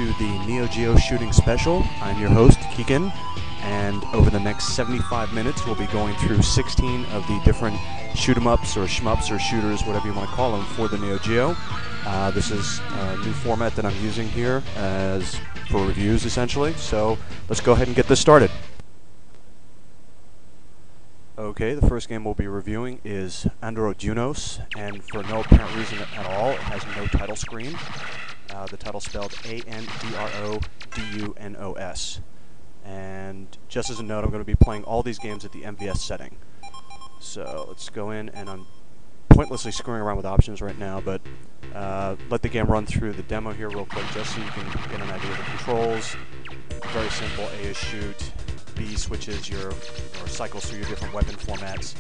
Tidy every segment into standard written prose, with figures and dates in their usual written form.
to the Geo Shooting Special. I'm your host, Kiken, and over the next 75 minutes we'll be going through 16 of the different shoot-em-ups or shmups or shooters, whatever you want to call them, for the Neo Geo. This is a new format that I'm using here for reviews, essentially, so let's go ahead and get this started. Okay, the first game we'll be reviewing is Androdunos, and for no apparent reason at all, it has no title screen. The title spelled Androdunos. And just as a note, I'm going to be playing all these games at the MVS setting. So let's go in, and I'm pointlessly screwing around with options right now, but let the game run through the demo here real quick just so you can get an idea of the controls. Very simple. A is shoot, B switches or cycles through your different weapon formats.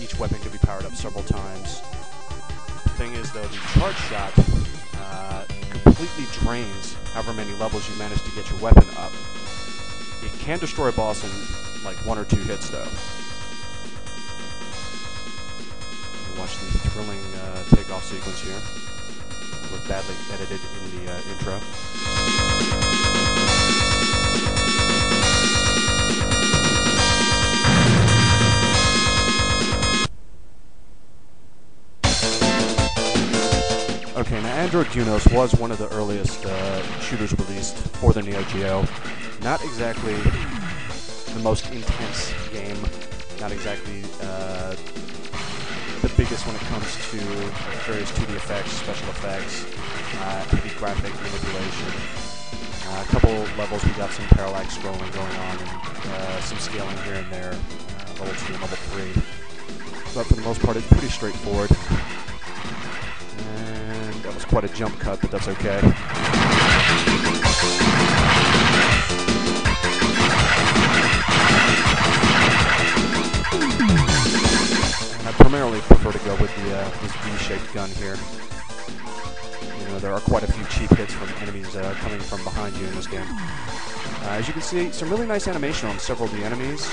Each weapon can be powered up several times. The thing is, though, the charge shot completely drains however many levels you manage to get your weapon up. It can destroy a boss in like 1 or 2 hits, though. Watch the thrilling takeoff sequence here. It was badly edited in the intro. Okay, now Androdunos was one of the earliest shooters released for the Neo Geo. Not exactly the most intense game, not exactly the biggest when it comes to various 2D effects, special effects, heavy graphic manipulation. A couple levels we got some parallax scrolling going on, and some scaling here and there, level 2 and level 3. But for the most part, it's pretty straightforward. That was quite a jump cut, but that's okay. And I primarily prefer to go with this V-shaped gun here. You know, there are quite a few cheap hits from enemies coming from behind you in this game. As you can see, some really nice animation on several of the enemies.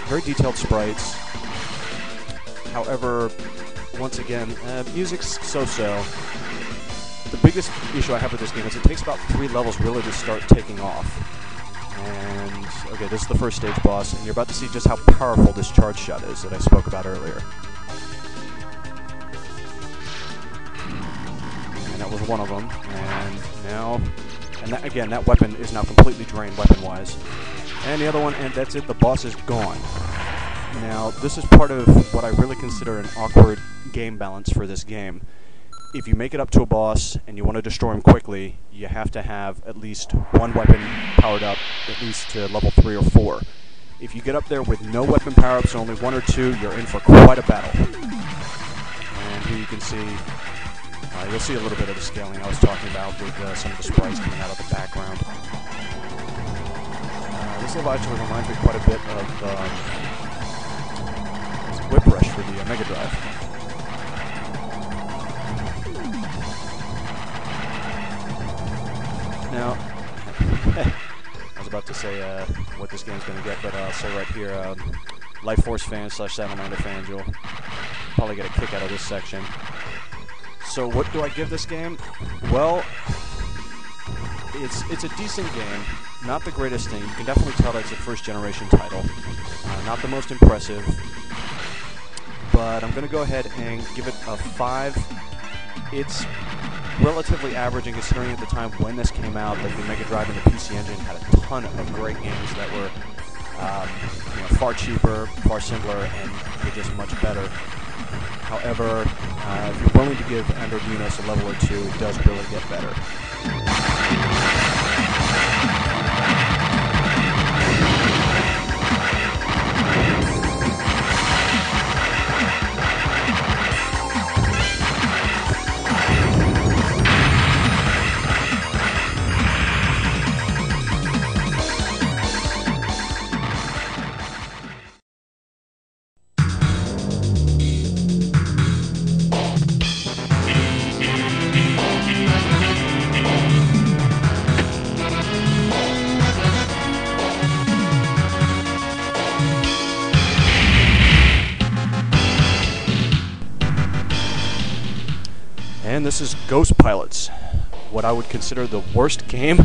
Very detailed sprites. However, once again, music's so-so. The biggest issue I have with this game is it takes about 3 levels really to start taking off. And, okay, this is the first stage boss, and you're about to see just how powerful this charge shot is that I spoke about earlier. And that was one of them, and now, again, that weapon is now completely drained weapon-wise. And the other one, and that's it, the boss is gone. Now, this is part of what I really consider an awkward game balance for this game. If you make it up to a boss and you want to destroy him quickly, you have to have at least one weapon powered up, at least to level 3 or 4. If you get up there with no weapon power-ups, only 1 or 2, you're in for quite a battle. And here you can see, you'll see a little bit of the scaling I was talking about with some of the sprites coming out of the background. This level actually reminds me quite a bit of Whip Rush for the Mega Drive. Now, I was about to say what this game's going to get, but I'll say right here, Life Force fans / Salamander fans, you'll probably get a kick out of this section. So what do I give this game? Well, it's a decent game, not the greatest thing. You can definitely tell that it's a first-generation title. Not the most impressive, but I'm going to go ahead and give it a 5. It's relatively average, and considering at the time when this came out that the Mega Drive and the PC Engine had a ton of great games that were far cheaper, far simpler, and were just much better. However, if you're willing to give Androdunos a level or 2, it does really get better. And this is Ghost Pilots. what I would consider the worst game,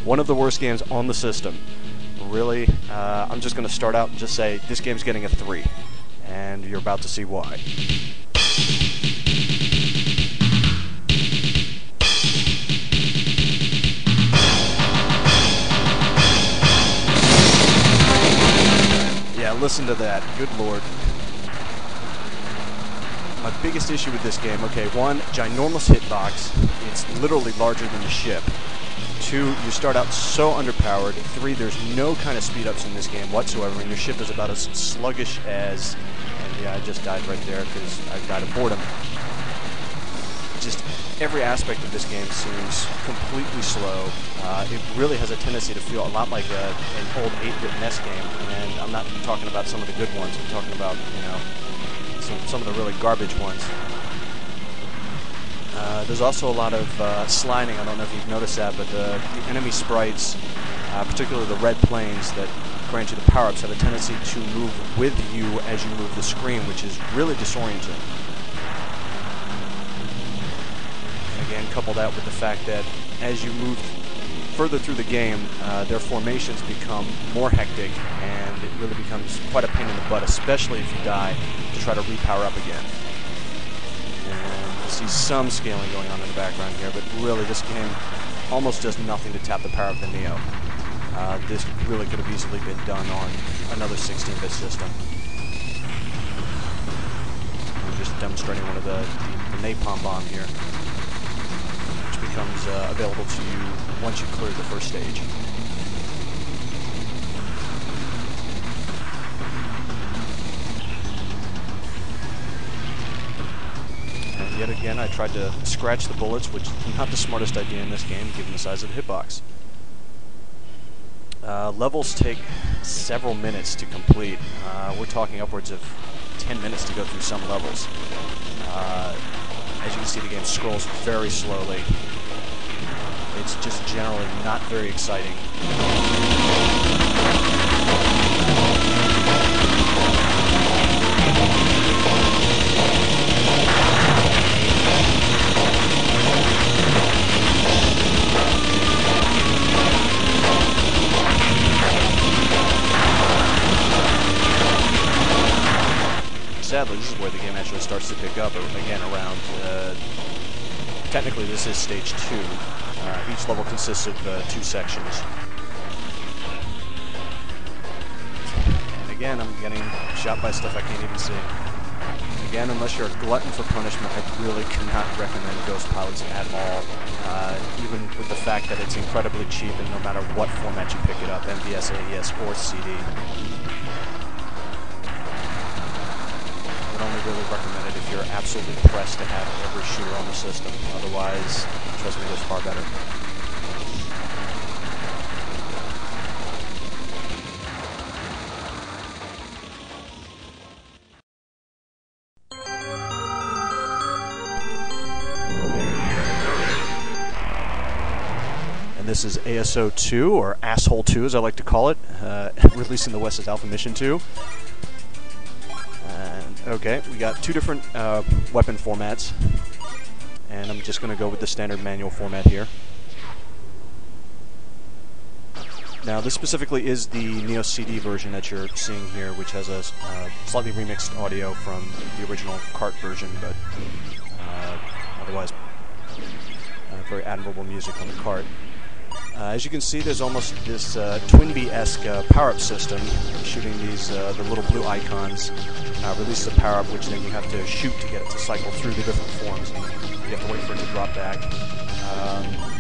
one of the worst games on the system. Really, I'm just going to start out and just say this game's getting a 3, and you're about to see why. Yeah, listen to that. Good lord. My biggest issue with this game, okay, 1, ginormous hitbox. It's literally larger than the ship. 2, you start out so underpowered. 3, there's no kind of speed ups in this game whatsoever, and your ship is about as sluggish as... And yeah, I just died right there because I died of boredom. Just every aspect of this game seems completely slow. It really has a tendency to feel a lot like an old 8-bit NES game, and I'm not talking about some of the good ones. I'm talking about, you know, some of the really garbage ones. There's also a lot of sliding. I don't know if you've noticed that, but the enemy sprites, particularly the red planes that grant you the power-ups, have a tendency to move with you as you move the screen, which is really disorienting. And again, couple that with the fact that as you move further through the game, their formations become more hectic, and it really becomes quite a pain in the butt, especially if you die, to try to repower up again. And you see some scaling going on in the background here, but really this game almost does nothing to tap the power of the Neo. This really could have easily been done on another 16-bit system. I'm just demonstrating one of the napalm bomb here, which becomes available to you once you clear the first stage. And yet again, I tried to scratch the bullets, which is not the smartest idea in this game, given the size of the hitbox. Levels take several minutes to complete. We're talking upwards of 10 minutes to go through some levels. As you can see, the game scrolls very slowly. It's just generally not very exciting. Sadly, this is where the game actually starts to pick up, again, around, technically this is stage 2. Each level consists of 2 sections. And again, I'm getting shot by stuff I can't even see. Again, unless you're a glutton for punishment, I really cannot recommend Ghost Pilots at all, even with the fact that it's incredibly cheap, and no matter what format you pick it up, MVS, AES, or CD. Only really recommend it if you're absolutely pressed to have every shooter on the system. Otherwise, trust me, it goes far better. And this is ASO 2, or Asshole 2 as I like to call it, releasing the West's Alpha Mission 2. Okay, we got 2 different weapon formats, and I'm just going to go with the standard manual format here. Now, this specifically is the Neo CD version that you're seeing here, which has a slightly remixed audio from the original cart version, but otherwise very admirable music on the cart. As you can see, there's almost this Twinbee-esque power-up system, shooting these the little blue icons. Release the power-up, which then you have to shoot to get it to cycle through the different forms. You have to wait for it to drop back.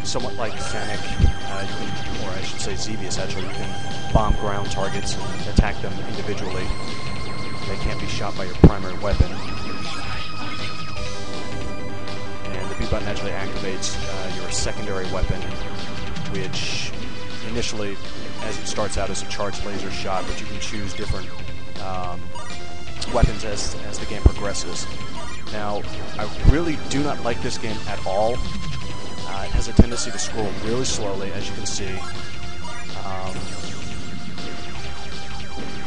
Somewhat like Fennec, you can, or I should say Xevious actually, you can bomb ground targets and attack them individually. They can't be shot by your primary weapon. And the B button actually activates your secondary weapon, which initially, as it starts out, is a charged laser shot, but you can choose different weapons as the game progresses. Now, I really do not like this game at all. It has a tendency to scroll really slowly, as you can see.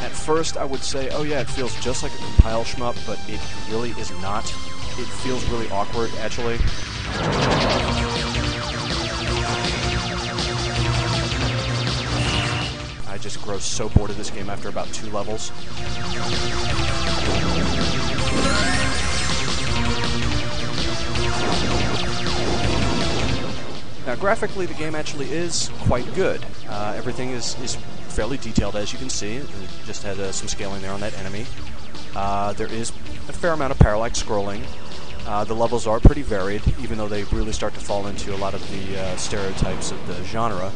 At first, I would say, oh yeah, it feels just like a compile shmup, but it really is not. It feels really awkward, actually. grow so bored of this game after about 2 levels. Now, graphically, the game actually is quite good. Everything is fairly detailed, as you can see. It just had some scaling there on that enemy. There is a fair amount of parallax scrolling. The levels are pretty varied, even though they really start to fall into a lot of the stereotypes of the genre.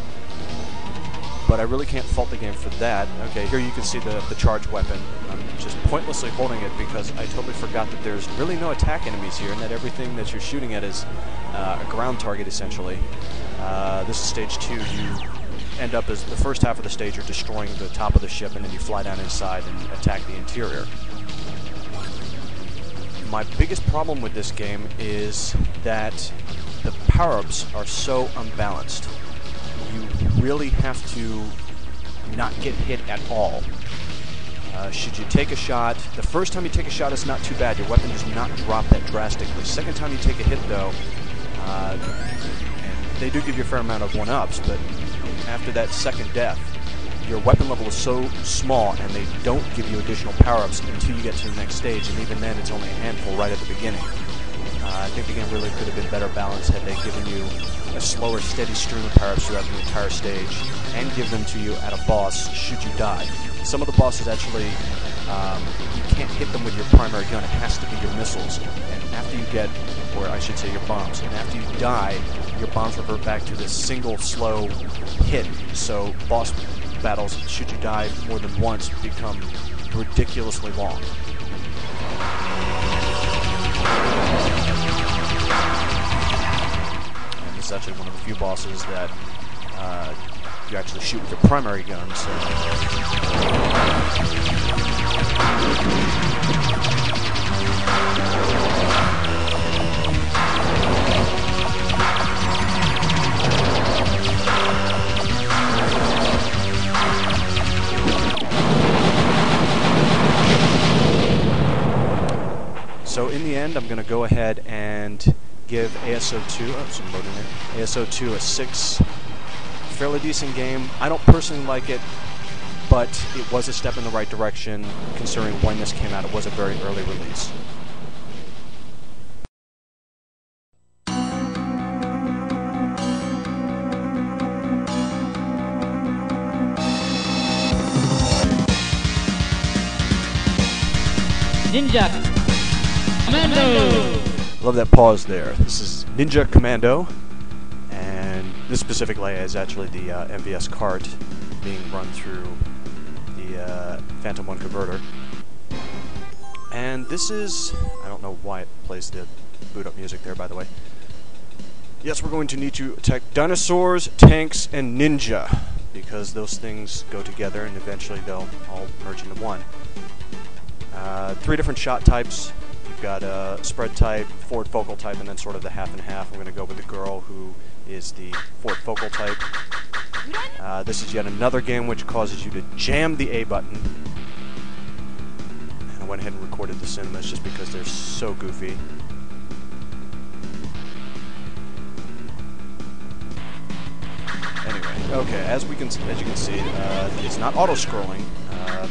But I really can't fault the game for that. Okay, here you can see the charged weapon. I'm just pointlessly holding it because I totally forgot that there's really no attack enemies here, and that everything that you're shooting at is a ground target, essentially. This is stage 2. You end up as the first half of the stage, you're destroying the top of the ship, and then you fly down inside and attack the interior. My biggest problem with this game is that the power-ups are so unbalanced. You really have to not get hit at all. Should you take a shot, the first time you take a shot is not too bad. Your weapon does not drop that drastically. Second time you take a hit, though, and they do give you a fair amount of 1-ups, but after that second death, your weapon level is so small, and they don't give you additional power-ups until you get to the next stage, and even then it's only a handful right at the beginning. I think the game really could have been better balanced had they given you a slower, steady stream of power-ups throughout the entire stage, and give them to you at a boss should you die. Some of the bosses actually, you can't hit them with your primary gun. It has to be your missiles. And after you get, or I should say your bombs, and after you die, your bombs revert back to this single, slow hit. So boss battles, should you die more than once, become ridiculously long. And this is actually one of the few bosses that you actually shoot with your primary gun, so... So in the end, I'm going to go ahead and give ASO2, ASO2 a 6. Fairly decent game. I don't personally like it, but it was a step in the right direction considering when this came out. It was a very early release. Ninja Commando! Love that pause there. This is Ninja Commando, and this specific layout is actually the MVS cart being run through the Phantom 1 converter. And this is... I don't know why it plays the boot up music there, by the way. Yes, we're going to need to attack dinosaurs, tanks, and ninja, because those things go together and eventually they'll all merge into one. 3 different shot types. You've got a spread type, forward focal type, and then sort of the half and half. I'm going to go with the girl who is the forward focal type. This is yet another game which causes you to jam the A button. And I went ahead and recorded the cinemas just because they're so goofy. Anyway, okay, as you can see, it's not auto-scrolling,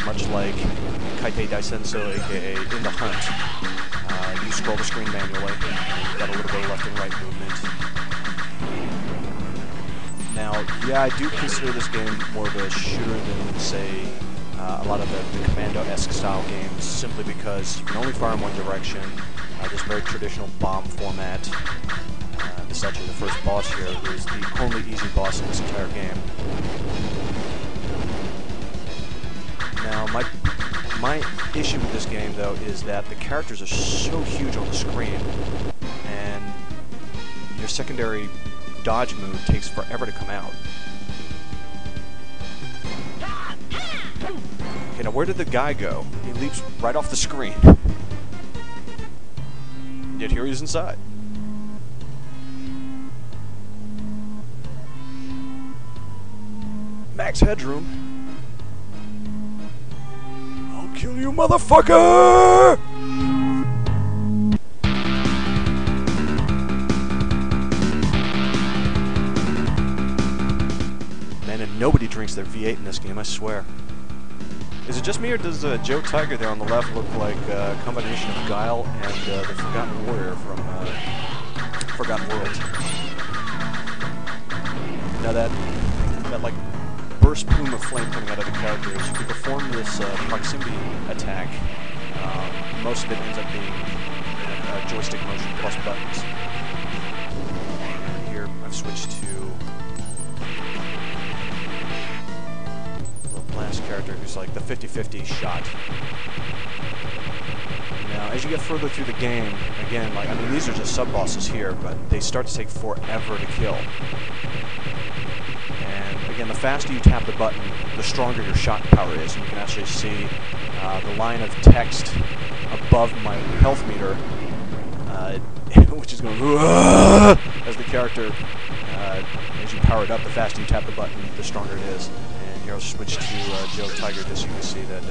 much like Kaitei Daisenso, aka In the Hunt. You scroll the screen manually, and you've got a little bit of left and right movement. Now, yeah, I do consider this game more of a shooter than, say, a lot of the Commando-esque style games, simply because you can only fire in one direction. This very traditional bomb format. This is actually the first boss here, who is the only easy boss in this entire game. Now, my issue with this game, though, is that the characters are so huge on the screen, and your secondary dodge move takes forever to come out. Okay, now where did the guy go? He leaps right off the screen. Yet here he is inside. Max headroom. I'll kill you, motherfucker! Man, and nobody drinks cranks their V8 in this game, I swear. Is it just me, or does Joe Tiger there on the left look like a combination of Guile and the Forgotten Warrior from Forgotten World? Now that like burst plume of flame coming out of the character, as you can perform this proximity attack, most of it ends up being joystick motion plus buttons. And here I've switched to the last character who's like the 50-50 shot. Now, as you get further through the game, again, like, I mean, these are just sub-bosses here, but they start to take forever to kill. And again, the faster you tap the button, the stronger your shot power is. And you can actually see the line of text above my health meter, which is going as the character, as you power it up, the faster you tap the button, the stronger it is. And here I'll switch to Joe Tiger just so you can see that,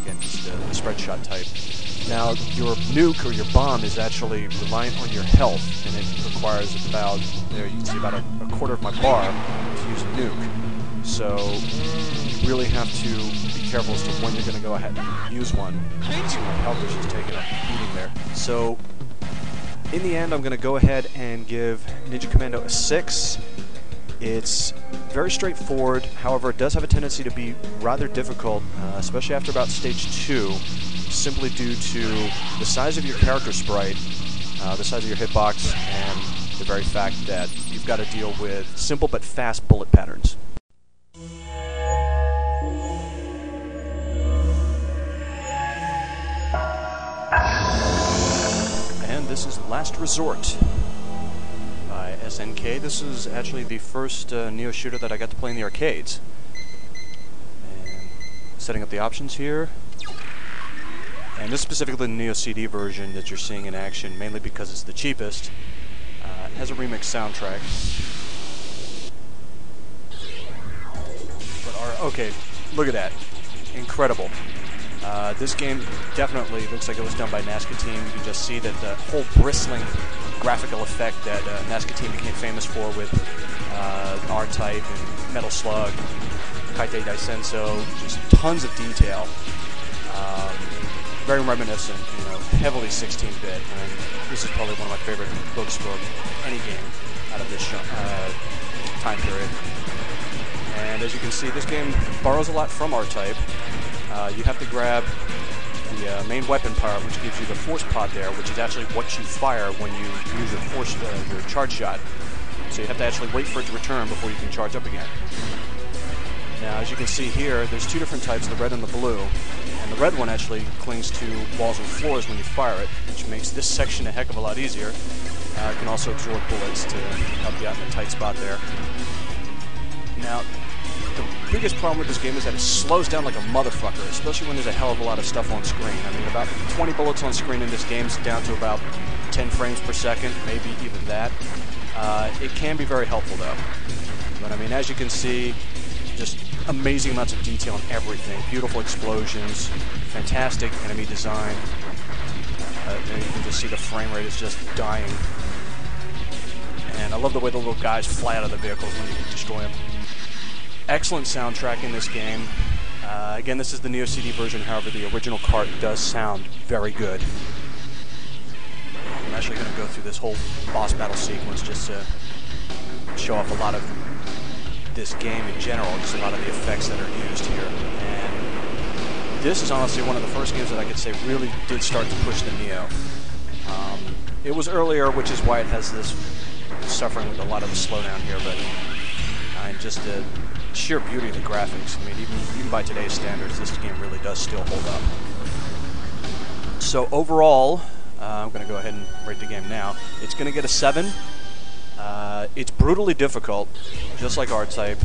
again, just the spread shot type. Now, your nuke or your bomb is actually reliant on your health, and it requires about, there you can see about a quarter of my bar to use a nuke. So, you really have to be careful as to when you're going to go ahead and use one. You can see my health is just taking a beating there. So, in the end, I'm going to go ahead and give Ninja Commando a 6. It's very straightforward, however, it does have a tendency to be rather difficult, especially after about stage 2. Simply due to the size of your character sprite, the size of your hitbox, and the very fact that you've got to deal with simple but fast bullet patterns. And this is Last Resort by SNK. This is actually the first Neo shooter that I got to play in the arcades. And setting up the options here. And this is specifically the Neo CD version that you're seeing in action, mainly because it's the cheapest. It has a remix soundtrack. But okay, look at that. Incredible. This game definitely looks like it was done by Nazca Team. You can just see that the whole bristling graphical effect that Nazca Team became famous for with R-Type and Metal Slug, Kaite Daisenso, just tons of detail. Very reminiscent, you know, heavily 16-bit, and this is probably one of my favorite books for any game out of this time period. And as you can see, this game borrows a lot from R-Type. You have to grab the main weapon power, which gives you the force pod there, which is actually what you fire when you use your charge shot. So you have to actually wait for it to return before you can charge up again. Now, as you can see here, there's two different types, the red and the blue. And the red one actually clings to walls and floors when you fire it, which makes this section a heck of a lot easier. It can also absorb bullets to help you out in a tight spot there. Now, the biggest problem with this game is that it slows down like a motherfucker, especially when there's a hell of a lot of stuff on screen. I mean, about 20 bullets on screen in this game is down to about 10 frames per second, maybe even that. It can be very helpful, though. But, I mean, as you can see, just amazing amounts of detail on everything. Beautiful explosions, fantastic enemy design. And you can just see the frame rate is just dying. And I love the way the little guys fly out of the vehicles when you destroy them. Excellent soundtrack in this game. Again, this is the Neo CD version, however, the original cart does sound very good. I'm actually going to go through this whole boss battle sequence just to show off a lot of this game in general, just a lot of the effects that are used here. And this is honestly one of the first games that I could say really did start to push the Neo. It was earlier, which is why it has this suffering with a lot of the slowdown here, but just the sheer beauty of the graphics. I mean, even by today's standards, this game really does still hold up. So overall, I'm going to go ahead and rate the game now. It's going to get a 7. It's brutally difficult, just like R-Type,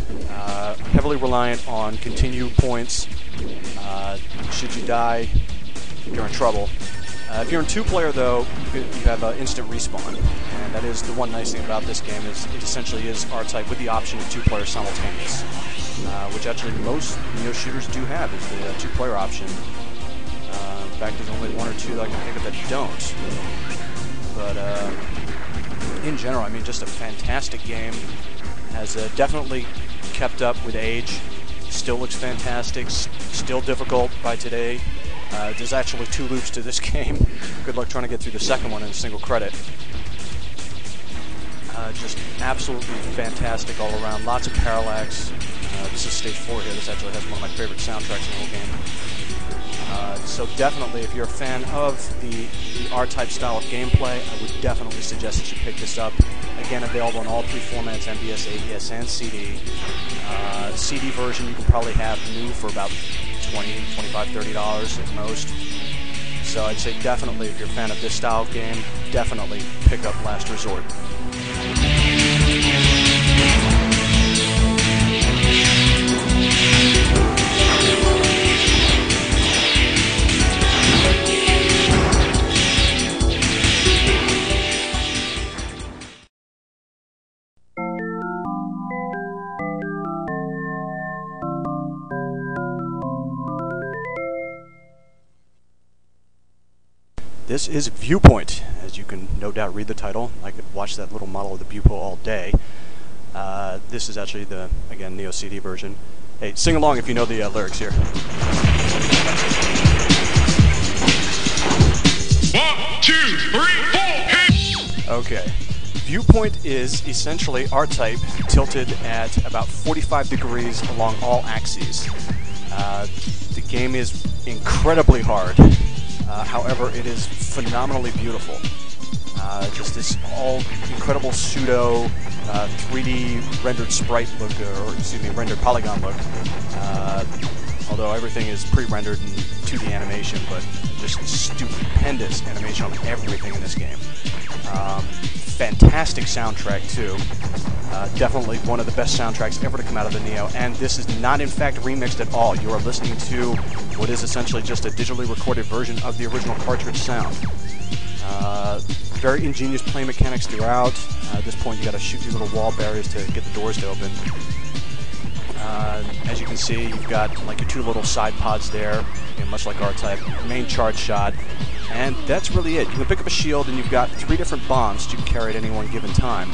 heavily reliant on continue points. Should you die, you're in trouble. If you're in 2-player, though, you have instant respawn, and that is the one nice thing about this game is it essentially is R-Type with the option of 2-player simultaneous, which actually most Neo shooters do have, is the 2-player option. In fact, there's only 1 or 2 that I can think of that don't. But in general, I mean, just a fantastic game. Has definitely kept up with age. Still looks fantastic, still difficult by today. There's actually 2 loops to this game. Good luck trying to get through the second one in a single credit. Just absolutely fantastic all around. Lots of parallax. This is stage 4 here. This actually has one of my favorite soundtracks in the whole game. So definitely, if you're a fan of the R-Type style of gameplay, I would definitely suggest that you pick this up. Again, available in all 3 formats, MVS, AVS, and CD. CD version you can probably have new for about $20, $25, $30 at most. So I'd say definitely, if you're a fan of this style of game, definitely pick up Last Resort. This is Viewpoint. As you can no doubt read the title, I could watch that little model of the Viewpoint all day. This is actually the, again, Neo CD version. Hey, sing along if you know the lyrics here. 1, 2, 3, 4, hit! Okay. Viewpoint is essentially R-Type tilted at about 45 degrees along all axes. The game is incredibly hard. However, it is phenomenally beautiful. Just this all incredible pseudo 3D rendered sprite look, or excuse me, rendered polygon look. Although everything is pre-rendered in 2D animation, but just stupendous animation on everything in this game. Fantastic soundtrack too. Definitely one of the best soundtracks ever to come out of the Neo, and this is not in fact remixed at all. You are listening to what is essentially just a digitally recorded version of the original cartridge sound. Very ingenious play mechanics throughout. At this point you gotta shoot these little wall barriers to get the doors to open. As you can see, you've got like your 2 little side pods there, much like R-Type, main charge shot, and that's really it. You can pick up a shield and you've got 3 different bombs that you can carry at any one given time.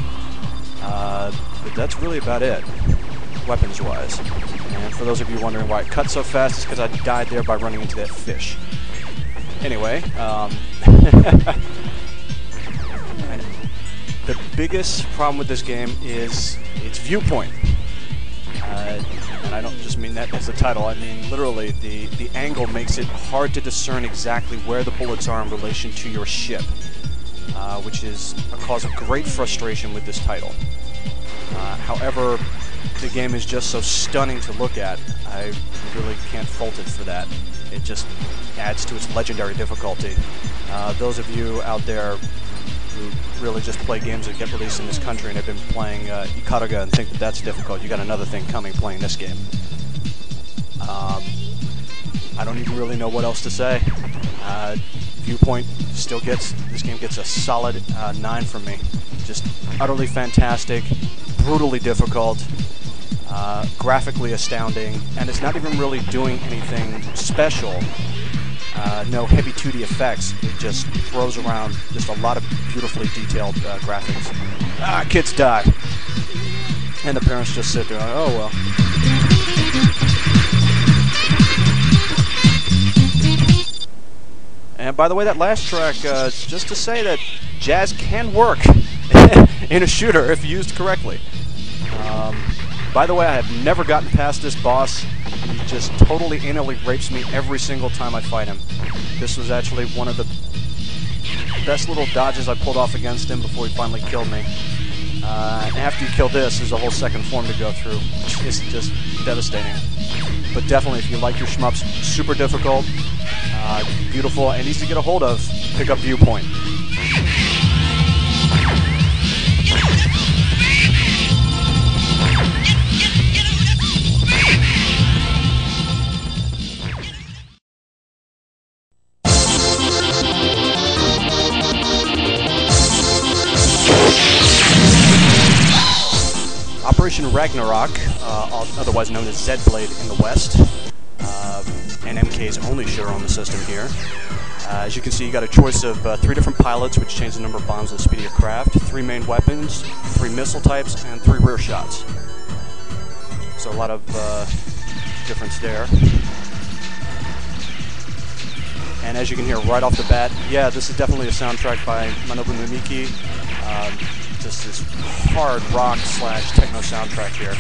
But that's really about it, weapons-wise. And for those of you wondering why it cut so fast, it's because I died there by running into that fish. Anyway, the biggest problem with this game is its viewpoint. And I don't just mean that as the title, I mean literally the angle makes it hard to discern exactly where the bullets are in relation to your ship, which is a cause of great frustration with this title. However, the game is just so stunning to look at, I really can't fault it for that. It just adds to its legendary difficulty. Those of you out there who really just play games that get released in this country and have been playing Ikaruga and think that that's difficult, you got another thing coming playing this game. I don't even really know what else to say. Viewpoint still gets, this game gets a solid 9 from me. Just utterly fantastic, brutally difficult, graphically astounding, and it's not even really doing anything special. No heavy 2D effects, it just throws around just a lot of beautifully detailed graphics. Kids die. And the parents just sit there like, oh well. And by the way, that last track, just to say that jazz can work in a shooter if used correctly. By the way, I have never gotten past this boss. He just totally anally rapes me every single time I fight him. This was actually one of the best little dodges I pulled off against him before he finally killed me. And after you kill this, there's a whole second form to go through. It's just devastating. But definitely, if you like your shmups, super difficult, beautiful, and easy to get a hold of, pick up Viewpoint. Operation Ragnarok, otherwise known as Z-Blade in the West, and MK's only shooter on the system here. As you can see, you got a choice of 3 different pilots, which change the number of bombs and the speed of your craft, 3 main weapons, 3 missile types, and 3 rear shots. So a lot of difference there. And as you can hear right off the bat, yeah, this is definitely a soundtrack by Manobu Mimiki. Just this hard rock / techno soundtrack here.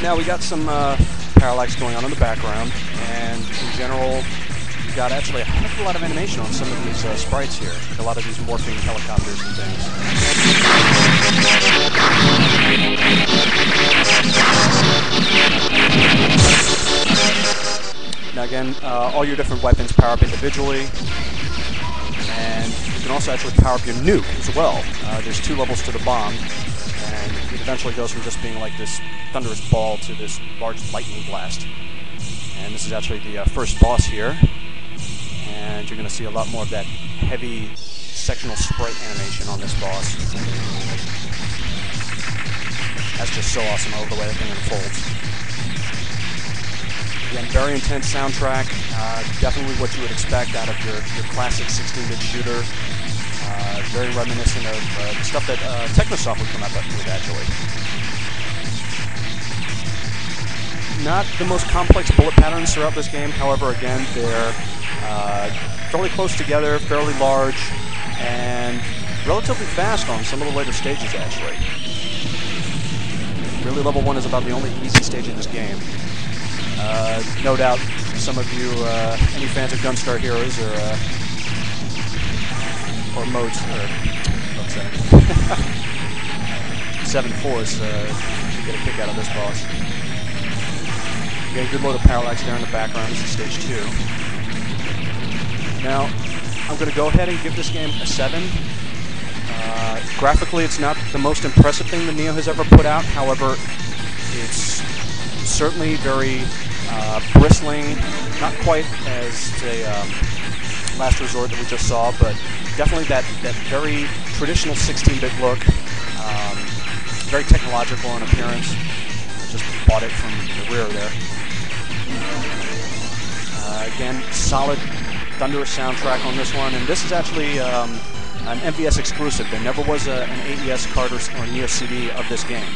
Now we got some parallax going on in the background, and in general, you got actually a heck of a lot of animation on some of these sprites here, like a lot of these morphing helicopters and things. Now again, all your different weapons power up individually, and you can also actually power up your nuke as well. There's 2 levels to the bomb, and it eventually goes from just being like this thunderous ball to this large lightning blast. And this is actually the first boss here, and you're going to see a lot more of that heavy sectional sprite animation on this boss. That's just so awesome. I love the way that thing unfolds. Again, very intense soundtrack, definitely what you would expect out of your classic 16-bit shooter. Very reminiscent of the stuff that Technosoft would come up with, actually. Not the most complex bullet patterns throughout this game, however, again, they're fairly close together, fairly large, and relatively fast on some of the later stages, actually. Really, level 1 is about the only easy stage in this game. No doubt, some of you, any fans of Gunstar Heroes or modes, or 7-4s, you get a kick out of this boss. You get a good load of parallax there in the background. This is stage 2. Now, I'm going to go ahead and give this game a 7. Graphically, it's not the most impressive thing that Neo has ever put out. However, it's certainly very bristling, not quite as the Last Resort that we just saw, but definitely that very traditional 16-bit look, very technological in appearance. I just bought it from the rear there. Again, solid, thunderous soundtrack on this one, and this is actually an MVS exclusive. There never was an AES card or Neo CD of this game.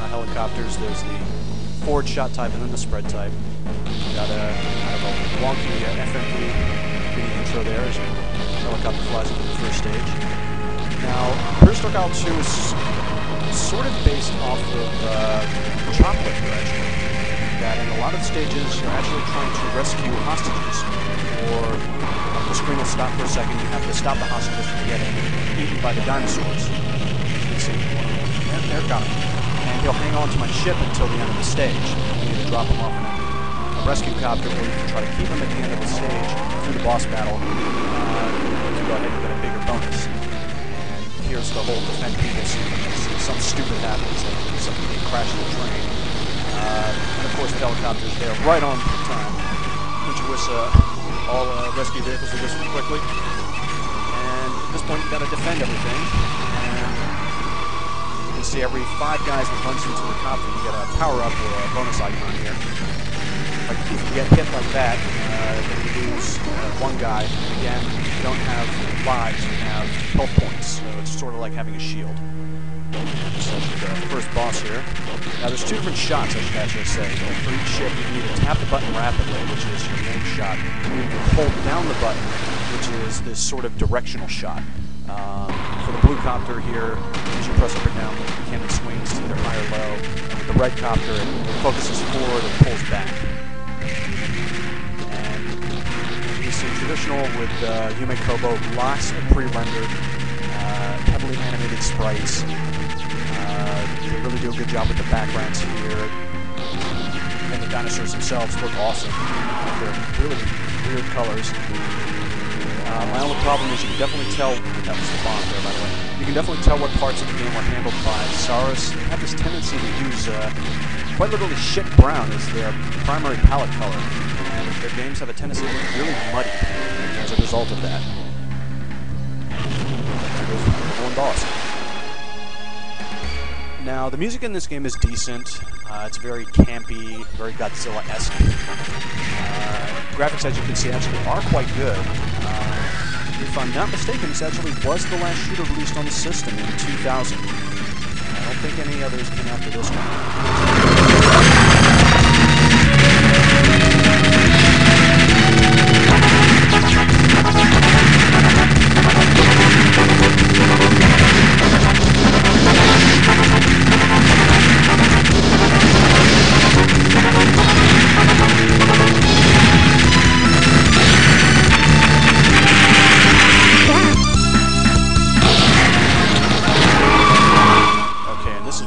Helicopters. There's the forward shot type and then the spread type. You got a kind of a wonky FMV mini intro there as your helicopter flies into the first stage. Now, Prehistoric Isle 2 is sort of based off of Chocolate, actually. That in a lot of stages you're actually trying to rescue hostages. or the screen will stop for a second. You have to stop the hostages from getting eaten by the dinosaurs. You can see one of them. There, got him. And he'll hang on to my ship until the end of the stage. You need to drop him off in a rescue copter, or you can try to keep him at the end of the stage through the boss battle to go ahead and get a bigger bonus. And here's the whole defend people sequence. Something stupid happens, like something crashes the train. And of course the helicopter's there right on time, which was all rescue vehicles will whistle quickly. And at this point you gotta defend everything. And you can see every 5 guys that runs into the copter, you get a power-up or a bonus icon here. Like if you get hit like that, then you lose 1 guy. And again, you don't have lives, you have health points. So it's sort of like having a shield. So the first boss here. Now there's 2 different shots, I should actually say. For each ship, you need to tap the button rapidly, which is your main shot. You need to hold down the button, which is this sort of directional shot. For the blue copter here, as you press up or down, the cannon swings to either high or low. With the red copter, it focuses forward and pulls back. And you see traditional with Yume Kobo, lots of pre-rendered, heavily animated sprites. They really do a good job with the backgrounds here. And the dinosaurs themselves look awesome. They're really weird colors. My only problem is you can definitely tell, that was the bomb there by the way, you can definitely tell what parts of the game were handled by Saurus. They have this tendency to use quite literally shit brown as their primary palette color. And their games have a tendency to look really muddy as a result of that. There goes the one boss. Now, the music in this game is decent. It's very campy, very Godzilla-esque. Graphics, as you can see, actually are quite good. If I'm not mistaken, this actually was the last shooter released on the system in 2000. I don't think any others came after this one.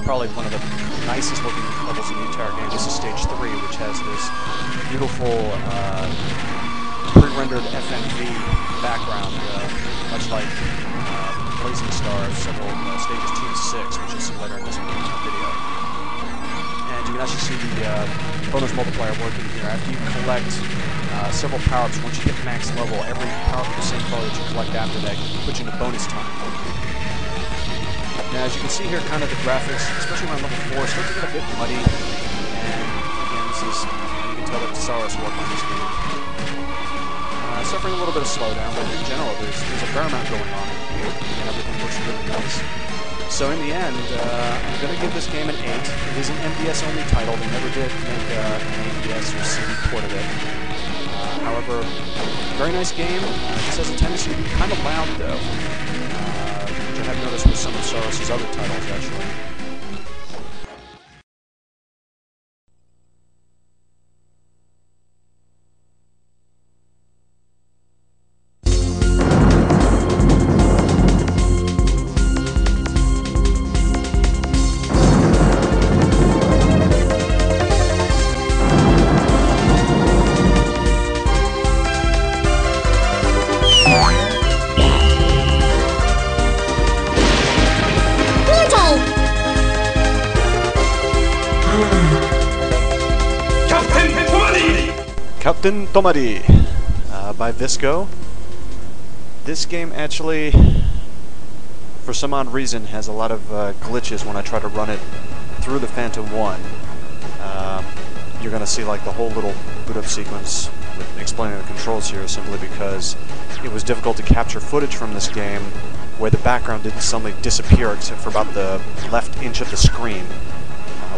Probably one of the nicest looking levels in the entire game. This is stage 3, which has this beautiful pre-rendered FMV background, much like Blazing Stars, several stages 2 and 6, which you'll see later in this video. And you can actually see the bonus multiplier working here. After you collect several power-ups, once you hit max level, every power-up of the same color that you collect after that puts you into bonus time. Now, as you can see here, kind of the graphics, especially around level 4, start to get a bit muddy. And again, this is, you can tell that Saurus worked on this game. Suffering a little bit of slowdown, but in general, there's a fair amount going on, and everything looks really nice. So in the end, I'm going to give this game an 8. It is an MVS-only title. They never did make an ABS or CD port of it. However, very nice game. This has a tendency to be kind of loud, though. Which I have noticed with some of Saurus' other titles, actually. Captain Tomari by Visco. This game actually, for some odd reason, has a lot of glitches when I try to run it through the Phantom 1. You're going to see like the whole little boot up sequence with explaining the controls here simply because it was difficult to capture footage from this game where the background didn't suddenly disappear except for about the left inch of the screen.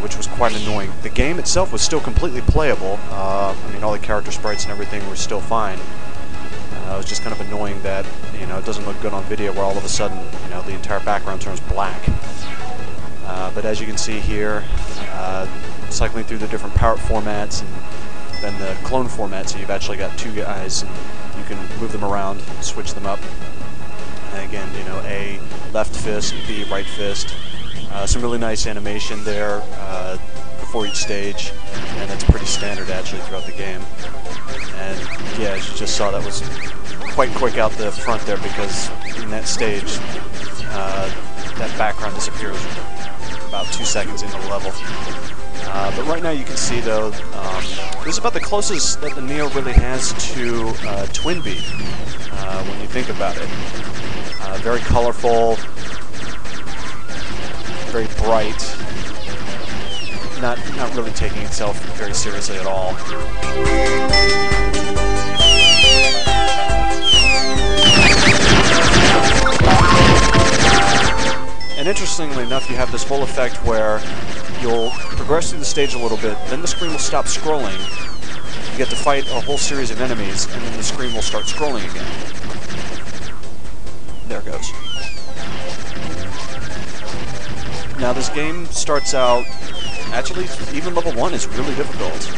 Which was quite annoying. The game itself was still completely playable. I mean, all the character sprites and everything were still fine. It was just kind of annoying that, you know, it doesn't look good on video where all of a sudden, you know, the entire background turns black. But as you can see here, cycling through the different power formats and then the clone format, so you've actually got 2 guys, and you can move them around, switch them up. And again, you know, A, left fist, B, right fist. Some really nice animation there before each stage, and that's pretty standard actually throughout the game. And yeah, as you just saw, that was quite quick out the front there, because in that stage, that background disappears about 2 seconds into the level. But right now you can see, though, this is about the closest that the Neo really has to Twin Beat, when you think about it. Very colorful, very bright, not really taking itself very seriously at all. And interestingly enough, you have this whole effect where you'll progress through the stage a little bit, then the screen will stop scrolling, you get to fight a whole series of enemies, and then the screen will start scrolling again. There it goes. Now this game starts out, actually even level 1 is really difficult.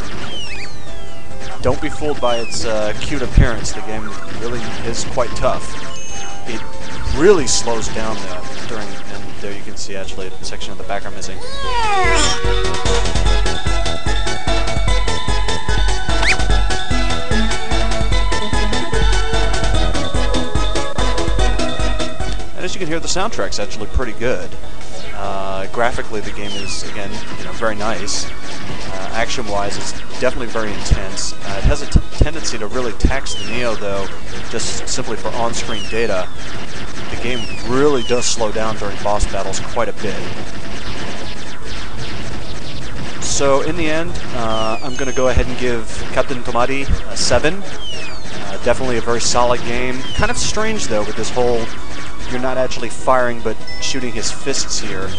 Don't be fooled by its cute appearance, the game really is quite tough. It really slows down though during, and there you can see actually a section of the background missing. As you can hear, the soundtrack's actually pretty good. Graphically, the game is, again, you know, very nice. Action-wise, it's definitely very intense. It has a tendency to really tax the Neo, though, just simply for on-screen data. The game really does slow down during boss battles quite a bit. So, in the end, I'm going to go ahead and give Captain Tomari a 7. Definitely a very solid game. Kind of strange, though, with this whole... You're not actually firing, but shooting his fists here,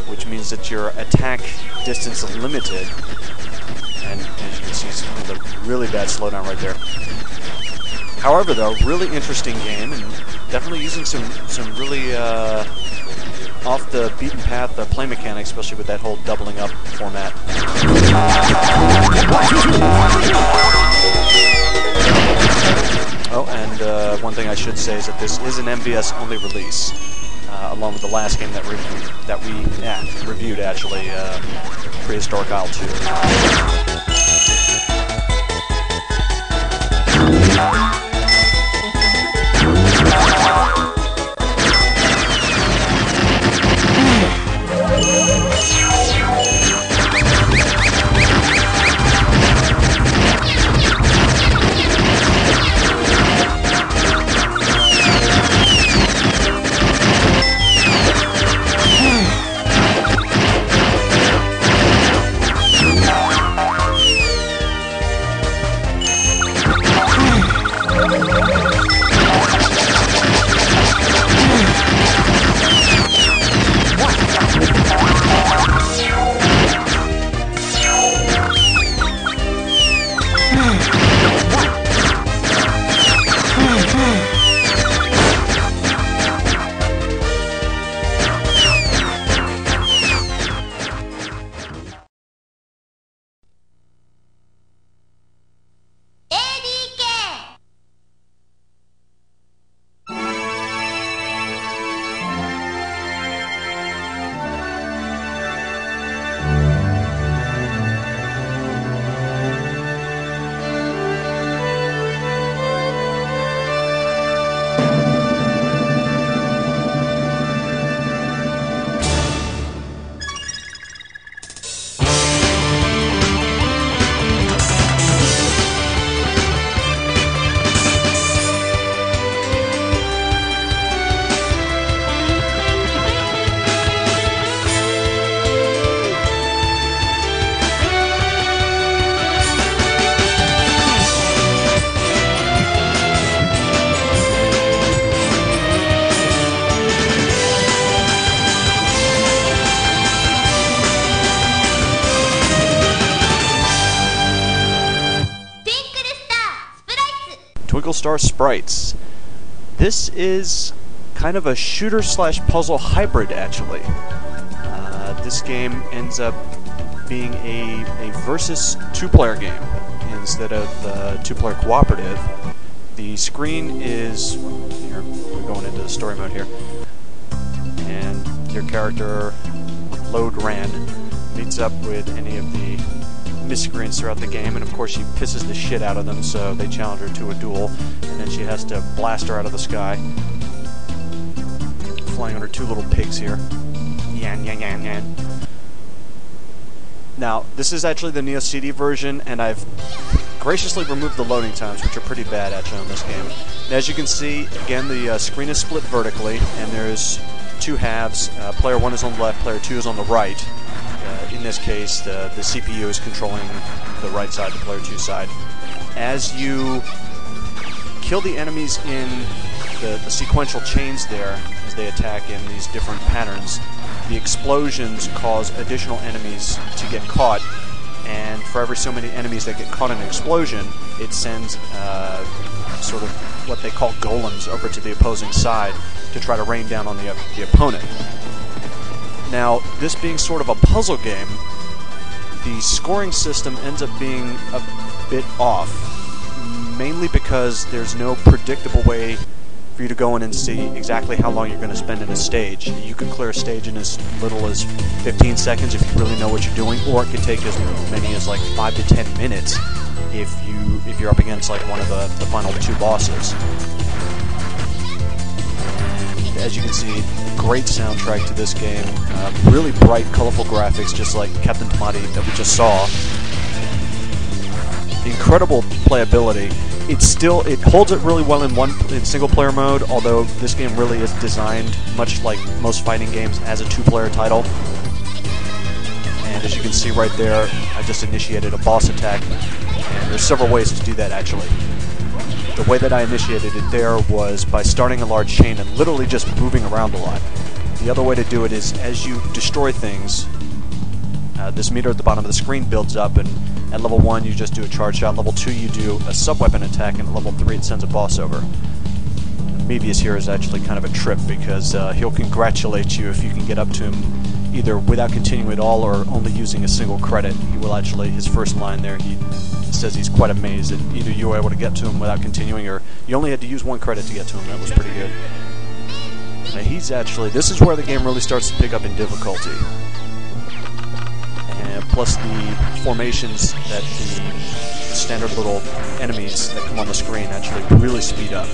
which means that your attack distance is limited. And as you can see, some of the really bad slowdown right there. However, though, really interesting game, and definitely using some really off the beaten path play mechanics, especially with that whole doubling up format. Oh, and one thing I should say is that this is an MVS only release, along with the last game that we reviewed actually, Prehistoric Isle 2. Twinkle Star Sprites. This is kind of a shooter/puzzle hybrid, actually. This game ends up being a versus two-player game instead of two-player cooperative, The screen is, here, we're going into the story mode here, and your character, Load Ran, meets up with any of the miscreants throughout the game, and of course she pisses the shit out of them, so they challenge her to a duel, and then she has to blast her out of the sky, flying on her two little pigs here. Yan, yan, yan, yan. Now, this is actually the Neo CD version, and I've graciously removed the loading times, which are pretty bad actually on this game. And as you can see, again, the screen is split vertically, and there's two halves. Player 1 is on the left, player 2 is on the right. In this case, the CPU is controlling the right side, the player 2 side. As you kill the enemies in the sequential chains there, as they attack in these different patterns, the explosions cause additional enemies to get caught, and for every so many enemies that get caught in an explosion, it sends sort of what they call golems over to the opposing side to try to rain down on the opponent. Now, this being sort of a puzzle game, the scoring system ends up being a bit off, mainly because there's no predictable way for you to go in and see exactly how long you're going to spend in a stage. You can clear a stage in as little as 15 seconds if you really know what you're doing, or it could take as many as like 5 to 10 minutes if you're up against like one of the final two bosses. And as you can see, great soundtrack to this game, really bright, colorful graphics, just like Captain Tomati that we just saw. Incredible playability. It holds it really well in single-player mode, although this game really is designed, much like most fighting games, as a two-player title. And as you can see right there, I just initiated a boss attack, and there's several ways to do that actually. The way that I initiated it there was by starting a large chain and literally just moving around a lot. The other way to do it is as you destroy things, this meter at the bottom of the screen builds up, and at level 1 you just do a charge shot, level 2 you do a sub-weapon attack, and at level 3 it sends a boss over. Mevius here is actually kind of a trip because he'll congratulate you if you can get up to him either without continuing at all or only using a single credit. He will actually, his first line there, he says he's quite amazed that either you were able to get to him without continuing or you only had to use one credit to get to him. That was pretty good. Now he's actually, this is where the game really starts to pick up in difficulty. Plus the formations that the standard little enemies that come on the screen actually really speed up.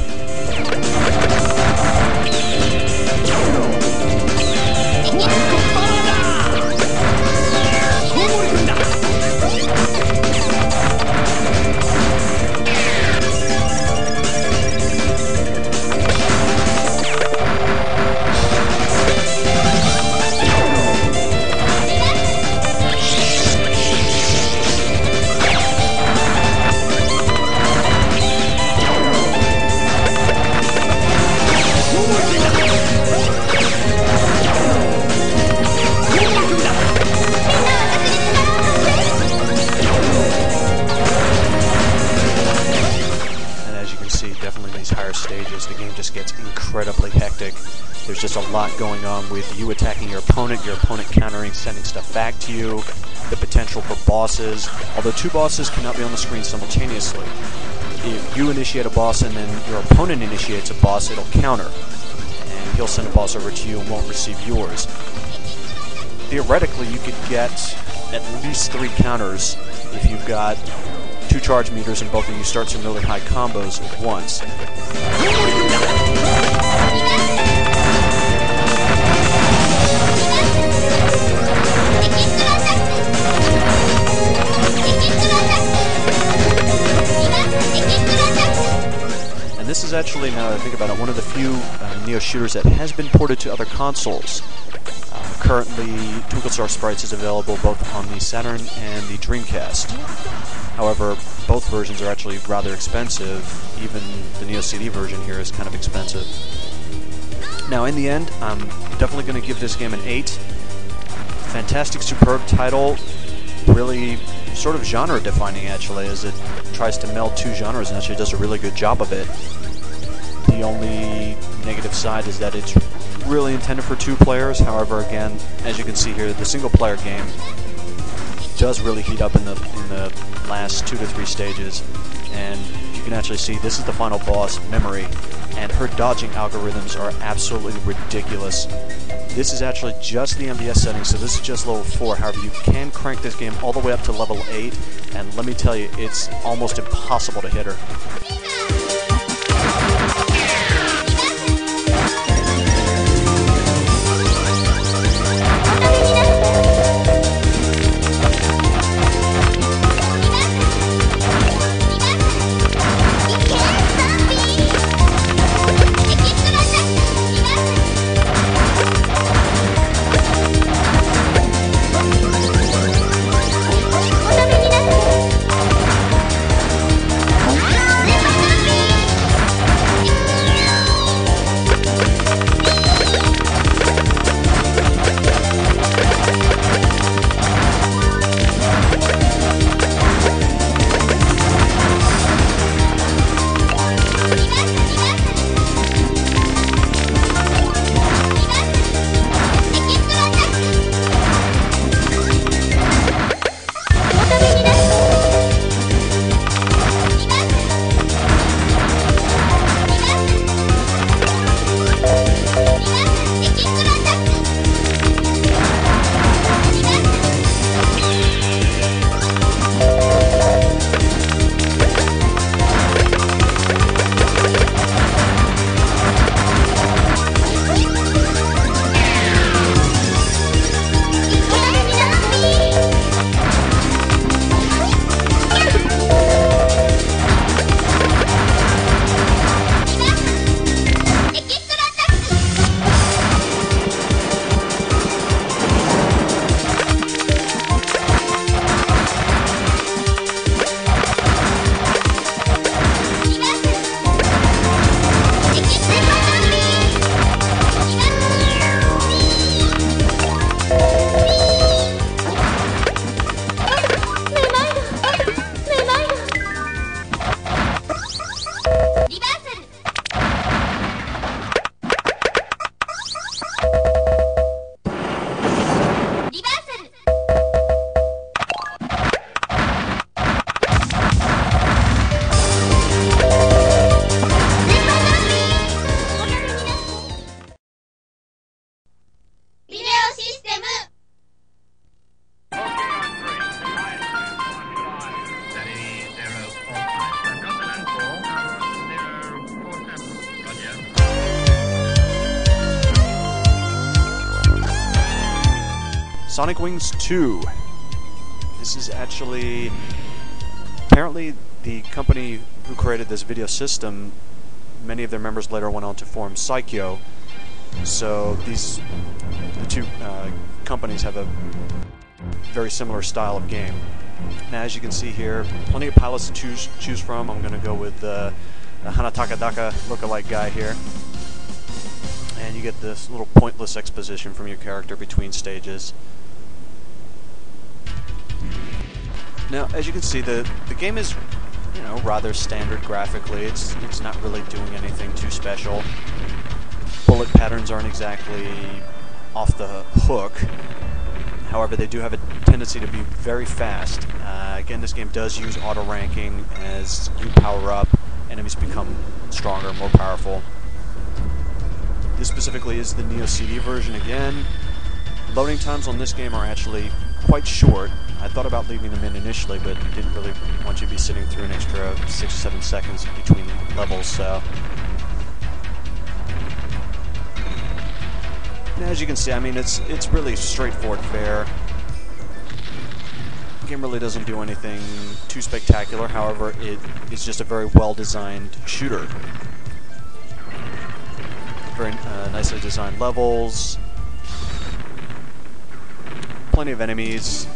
Stages, the game just gets incredibly hectic. There's just a lot going on with you attacking your opponent countering, sending stuff back to you, the potential for bosses. Although two bosses cannot be on the screen simultaneously. If you initiate a boss and then your opponent initiates a boss, it'll counter. And he'll send a boss over to you and won't receive yours. Theoretically, you could get at least 3 counters if you've got 2 charge meters and both of you start some really high combos at once. And this is actually, now that I think about it, one of the few Neo shooters that has been ported to other consoles. Currently, Twinkle Star Sprites is available both on the Saturn and the Dreamcast. However, both versions are actually rather expensive. Even the Neo CD version here is kind of expensive. Now, in the end, I'm definitely going to give this game an 8. Fantastic, superb title. Really sort of genre-defining, actually, as it tries to meld 2 genres and actually does a really good job of it. The only negative side is that it's really intended for 2 players. However, again, as you can see here, the single-player game does really heat up in the last 2 to 3 stages, and if you can actually see this is the final boss, Memory, and her dodging algorithms are absolutely ridiculous. This is actually just the MVS setting, so this is just level 4. However, you can crank this game all the way up to level 8, and let me tell you, it's almost impossible to hit her. Sonic Wings 2. This is actually, apparently the company who created this video system, many of their members later went on to form Psycho. So the two companies have a very similar style of game. Now, as you can see here, plenty of pilots to choose from. I'm going to go with the Hanataka Daka lookalike guy here. And you get this little pointless exposition from your character between stages. Now, as you can see, the game is, you know, rather standard graphically. It's not really doing anything too special. Bullet patterns aren't exactly off the hook. However, they do have a tendency to be very fast. Again, this game does use auto ranking. As you power up, enemies become stronger, more powerful. This specifically is the Neo CD version again. Loading times on this game are actually quite short. I thought about leaving them in initially, but didn't really want you to be sitting through an extra 6 or 7 seconds between levels, so. And as you can see, I mean, it's really straightforward fare. The game really doesn't do anything too spectacular, however, it is just a very well-designed shooter. Very nicely designed levels. Plenty of enemies.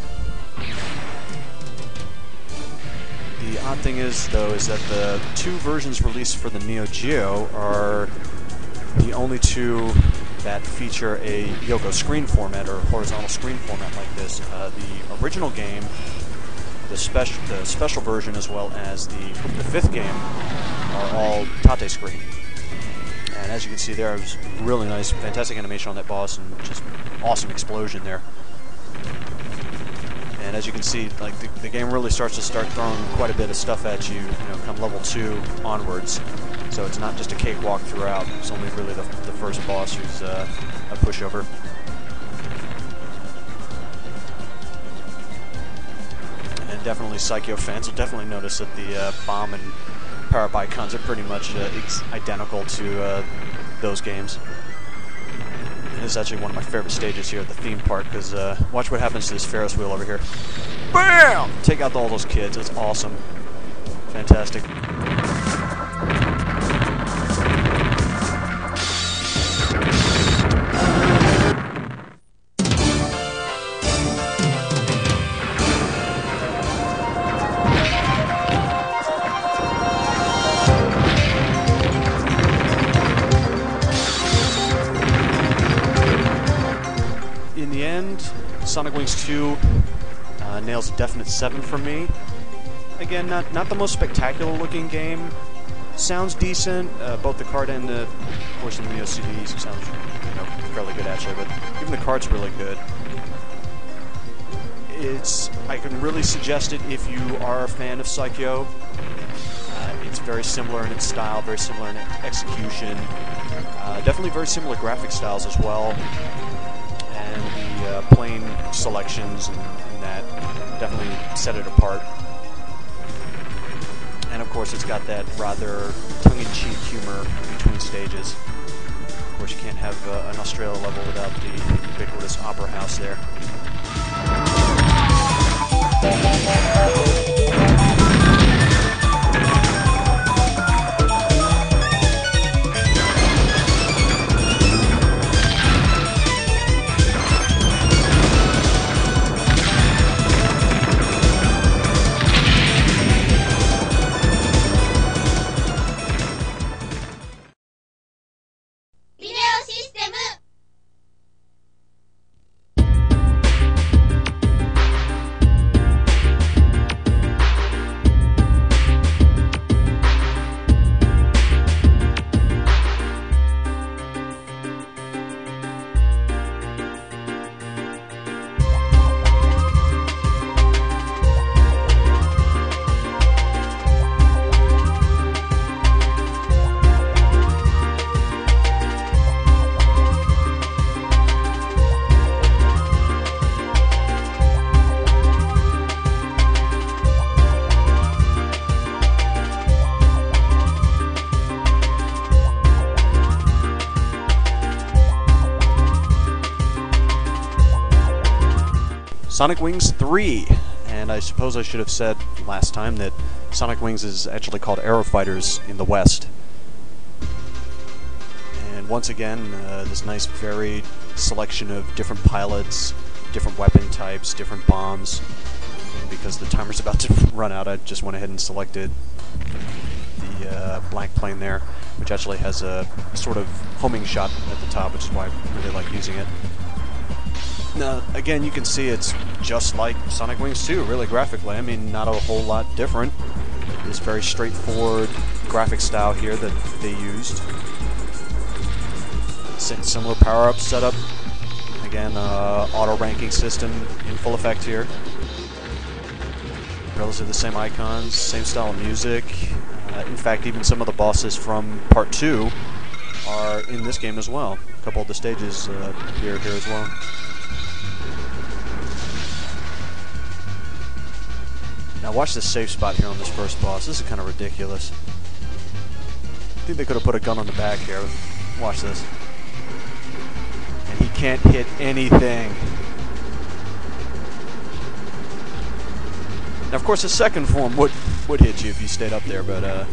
The odd thing is, though, is that the two versions released for the Neo Geo are the only two that feature a Yoko screen format or horizontal screen format like this. The original game, the special version, as well as the fifth game, are all Tate screen. And as you can see there, it was really nice, fantastic animation on that boss, and just awesome explosion there. And And as you can see, like the game really starts to throwing quite a bit of stuff at you, come level 2 onwards. So it's not just a cakewalk throughout. It's only really the first boss who's a pushover. And definitely Psycho fans will definitely notice that the bomb and power-up icons are pretty much identical to those games. This is actually one of my favorite stages here at the theme park, because watch what happens to this Ferris wheel over here. BAM! Take out all those kids. It's awesome. Fantastic. In the end, Sonic Wings 2 nails a definite 7 for me. Again, not the most spectacular looking game. Sounds decent. Both the cart and of course in the OCD sounds fairly good actually, but even the cart's really good. I can really suggest it if you are a fan of Psycho. It's very similar in its style, very similar in execution. Definitely very similar graphic styles as well. And the plane selections and that definitely set it apart. And of course it's got that rather tongue-in-cheek humor between stages. Of course you can't have an Australia level without the ubiquitous opera house there. Sonic Wings 3, and I suppose I should have said last time that Sonic Wings is actually called Aero Fighters in the West. And once again, this nice varied selection of different pilots, different weapon types, different bombs. And because the timer's about to run out, I just went ahead and selected the blank plane there, which actually has a sort of homing shot at the top, which is why I really like using it. Now, again, you can see it's just like Sonic Wings 2, really graphically. I mean, not a whole lot different. It's very straightforward graphic style here that they used. Similar power-up setup. Again, auto-ranking system in full effect here. Relatively the same icons, same style of music. In fact, even some of the bosses from Part 2 are in this game as well. A couple of the stages appear here as well. Now watch this safe spot here on this first boss. This is kind of ridiculous. I think they could have put a gun on the back here. Watch this. And he can't hit anything. Now of course the second form would hit you if you stayed up there, but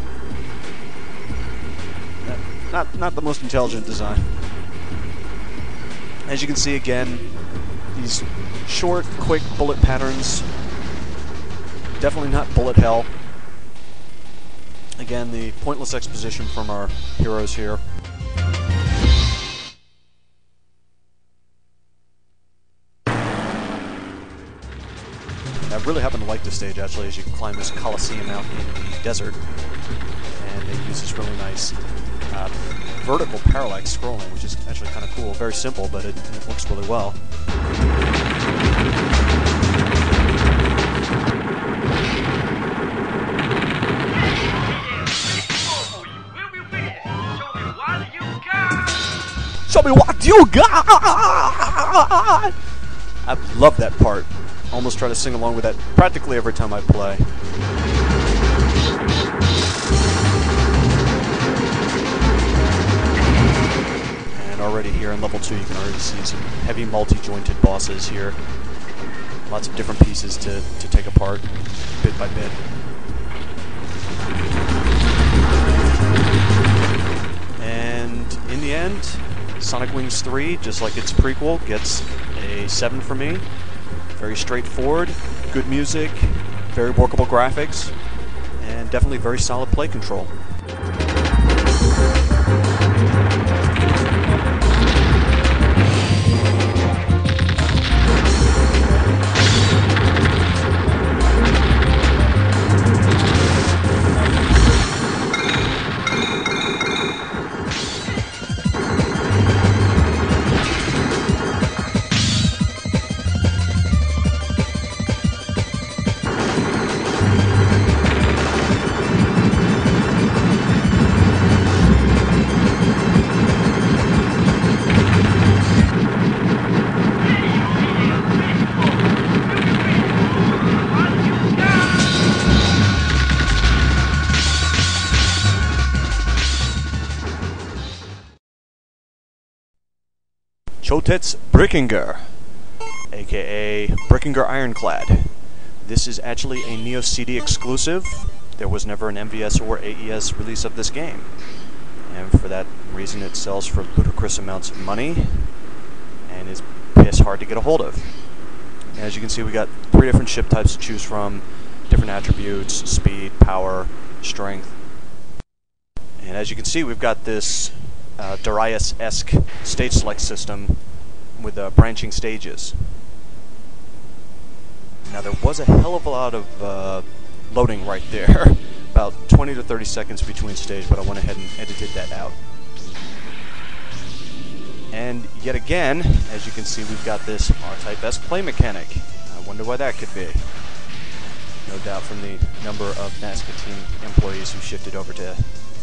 not the most intelligent design. As you can see again, these short, quick bullet patterns. Definitely not bullet hell. Again, the pointless exposition from our heroes here. I really happen to like this stage actually, as you can climb this Coliseum out in the desert. And it uses really nice vertical parallax scrolling, which is actually kind of cool. Very simple, but it works really well. tell me what you got. I love that part. Almost try to sing along with that practically every time I play. And already here in level 2 you can already see some heavy multi-jointed bosses here. Lots of different pieces to take apart bit by bit. And in the end, Sonic Wings 3, just like its prequel, gets a 7 for me. Very straightforward, good music, very workable graphics, and definitely very solid play control. Chotet's Brickinger, aka Brickinger Ironclad. This is actually a Neo CD exclusive. There was never an MVS or AES release of this game, and for that reason it sells for ludicrous amounts of money and is piss hard to get a hold of. As you can see, we got 3 different ship types to choose from, different attributes: speed, power, strength. And as you can see, we've got this Darius-esque stage select system with branching stages. Now there was a hell of a lot of loading right there, about 20 to 30 seconds between stage, but I went ahead and edited that out. And yet again, as you can see, we've got this R-Type-esque play mechanic. I wonder why that could be. No doubt from the number of NASCAR team employees who shifted over to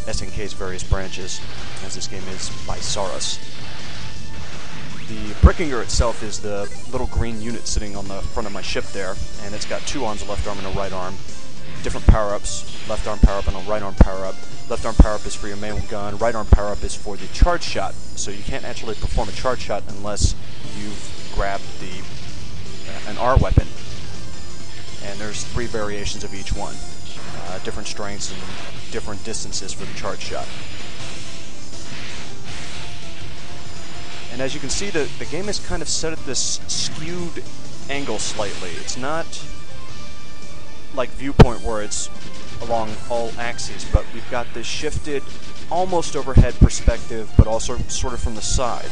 SNK's various branches, as this game is by Saurus. The Brickinger itself is the little green unit sitting on the front of my ship there, and it's got 2 arms, a left arm and a right arm. Different power-ups: left arm power-up and a right arm power-up. Left arm power-up is for your main gun, right arm power-up is for the charge shot, so you can't actually perform a charge shot unless you've grabbed an R weapon. And there's 3 variations of each one. Different strengths and different distances for the charge shot. And as you can see, the game is kind of set at this skewed angle slightly. It's not like Viewpoint where it's along all axes, but we've got this shifted, almost overhead perspective, but also sort of from the side.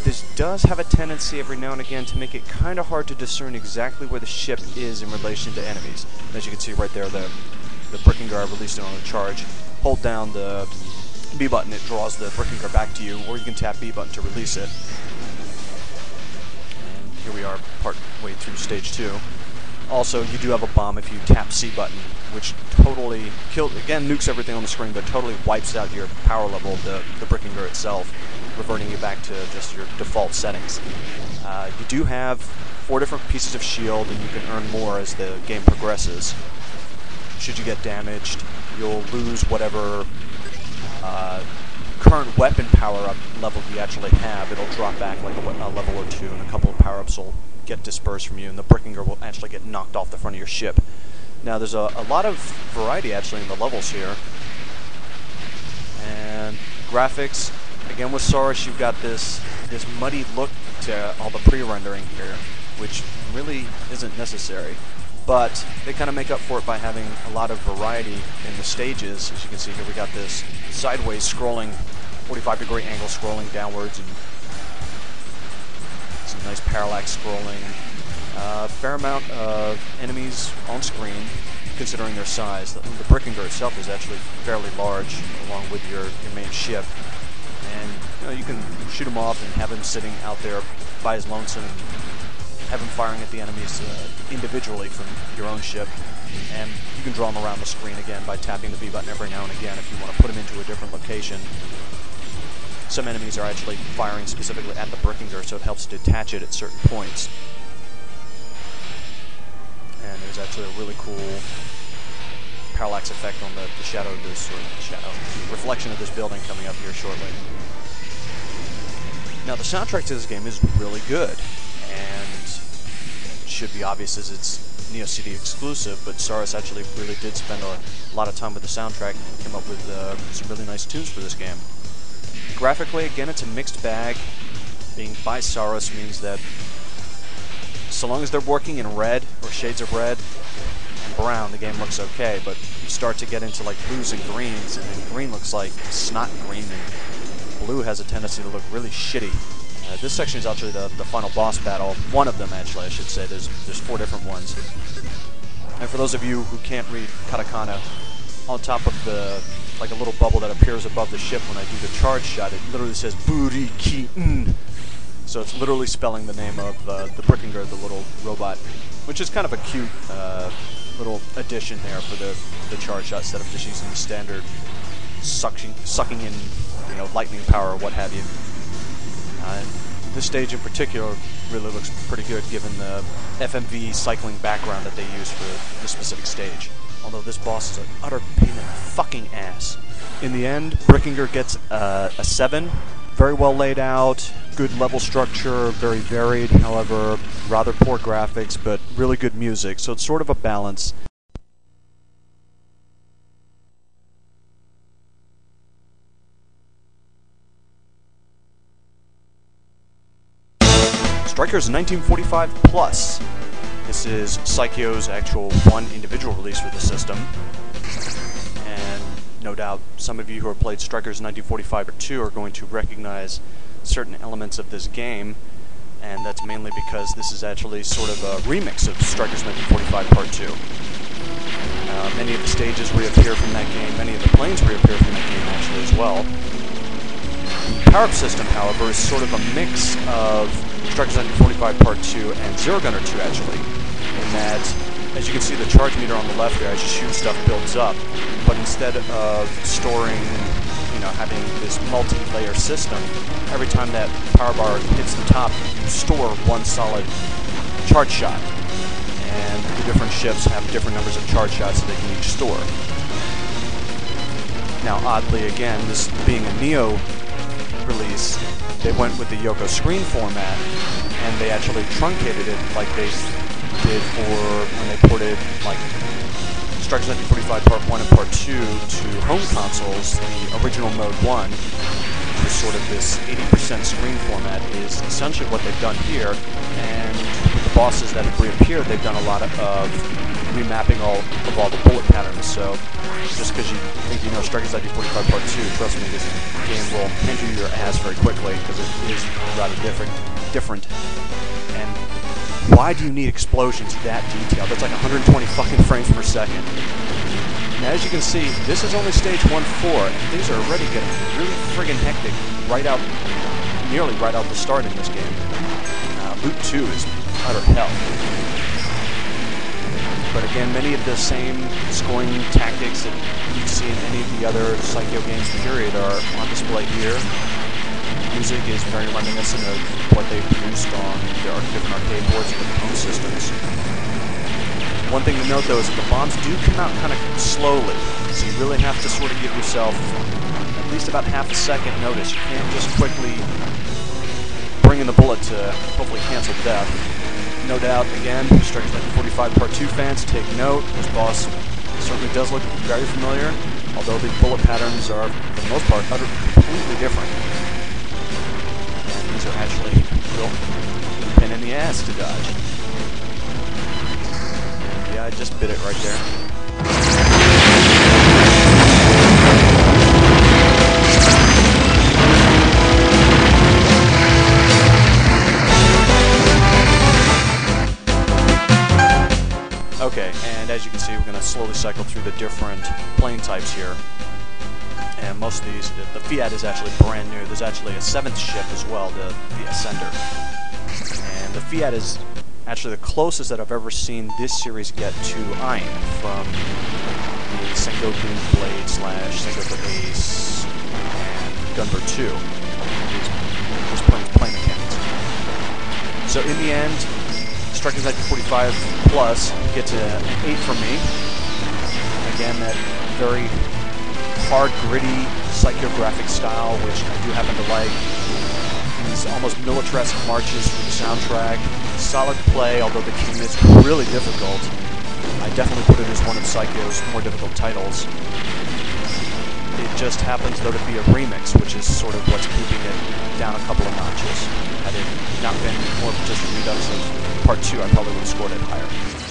This does have a tendency every now and again to make it kind of hard to discern exactly where the ship is in relation to enemies. And as you can see right there, the Brickinger, I released it on a charge. Hold down the B button, it draws the Brickinger back to you, or you can tap B button to release it. And here we are, part way through stage 2. Also, you do have a bomb if you tap C button, which totally again, nukes everything on the screen, but totally wipes out your power level of the Brickinger itself, reverting you back to just your default settings. You do have 4 different pieces of shield, and you can earn more as the game progresses. Should you get damaged, you'll lose whatever current weapon power-up level you actually have. It'll drop back like a level or 2, and a couple of power-ups will get dispersed from you, and the Brickinger will actually get knocked off the front of your ship. Now there's a lot of variety actually in the levels here. And graphics, again with Saurus, you've got this muddy look to all the pre-rendering here, which really isn't necessary. But they kind of make up for it by having a lot of variety in the stages. As you can see here, we got this sideways scrolling, 45-degree angle scrolling downwards, and some nice parallax scrolling. Fair amount of enemies on screen, considering their size. The Brickinger itself is actually fairly large, along with your main ship. And you can shoot him off and have him sitting out there by his lonesome, and have him firing at the enemies individually from your own ship. And you can draw him around the screen again by tapping the B button every now and again if you want to put him into a different location. some enemies are actually firing specifically at the Brickinger, so it helps detach it at certain points. And there's actually a really cool parallax effect on the shadow of this, or reflection of this building coming up here shortly. Now the soundtrack to this game is really good, and it should be obvious as it's Neo CD exclusive, but Saurus actually really did spend a lot of time with the soundtrack and came up with some really nice tunes for this game. Graphically, again, it's a mixed bag. Being by Saurus means that so long as they're working in red, or shades of red, and brown, the game looks okay, but you start to get into like blues and greens, and then green looks like snot green, and blue has a tendency to look really shitty. This section is actually the final boss battle. One of them, actually, I should say. There's 4 different ones. And for those of you who can't read katakana, on top of like a little bubble that appears above the ship when I do the charge shot, it literally says Buri Ki-n. So it's literally spelling the name of the Brickinger, the little robot, which is kind of a cute little addition there for the charge shot, instead of just using the standard sucking in, lightning power or what have you. This stage in particular really looks pretty good given the FMV cycling background that they use for the specific stage. Although this boss is an utter pain in the fucking ass. In the end, Brickinger gets a 7. Very well laid out, good level structure, very varied, however, rather poor graphics, but really good music, so it's sort of a balance. Strikers 1945 Plus. This is Psycho's actual one individual release for the system. And no doubt some of you who have played Strikers 1945 or 2 are going to recognize certain elements of this game, and that's mainly because this is actually sort of a remix of Strikers 1945 Part 2. Many of the stages reappear from that game, many of the planes reappear from that game actually as well. The power-up system, however, is sort of a mix of Strikers 1945 Part 2 and Zero Gunner 2 actually, in that, as you can see, the charge meter on the left there, as you shoot stuff, builds up, but instead of storing, having this multi-layer system, every time that power bar hits the top, you store one solid charge shot, and the different ships have different numbers of charge shots that they can each store. Now, oddly, again, this being a Neo release, they went with the Yoko screen format, and they actually truncated it like they did for when they ported like Strikers 1945 Part 1 and Part 2 to home consoles. The original Mode 1, which is sort of this 80% screen format, is essentially what they've done here, and with the bosses that have reappeared, they've done a lot of remapping all the bullet patterns. So just because you think you know Strikers 1945 Part 2, trust me, this game will hand you your ass very quickly, because it is rather different. And why do you need explosions that detailed? That's like 120 fucking frames per second. Now, as you can see, this is only stage 1-4, and things are already getting really friggin' hectic nearly right out the start in this game. Loot 2 is utter hell. But again, many of the same scoring tactics that you see in any of the other Psycho games period are on display here. Music is very reminiscent of what they produced on their different arcade boards and home systems. One thing to note, though, is that the bombs do come out kind of slowly, so you really have to sort of give yourself at least about half a second notice. You can't just quickly bring in the bullet to hopefully cancel death. No doubt, again, Strikers 1945 Part 2 fans, take note. This boss certainly does look very familiar, although the bullet patterns are, for the most part, completely different. And these are actually real pain in the ass to dodge. And yeah, I just bit it right there. Okay, and as you can see, we're going to slowly cycle through the different plane types here. And most of these, the Fiat is actually brand new. There's actually a 7th ship as well, the Ascender. And the Fiat is actually the closest that I've ever seen this series get to Ein from the Sengoku Blade / Sengoku Ace and Gunbird 2. So in the end, Strikers 1945 Plus gets an 8 from me. Again, that very hard, gritty, psychographic style, which I do happen to like. These almost militaresque marches through the soundtrack. Solid play, although the game is really difficult. I definitely put it as one of Psycho's more difficult titles. It just happens, though, to be a remix, which is sort of what's keeping it down a couple of notches. Had it not been more of just a redux of Part 2, I probably would have scored it higher.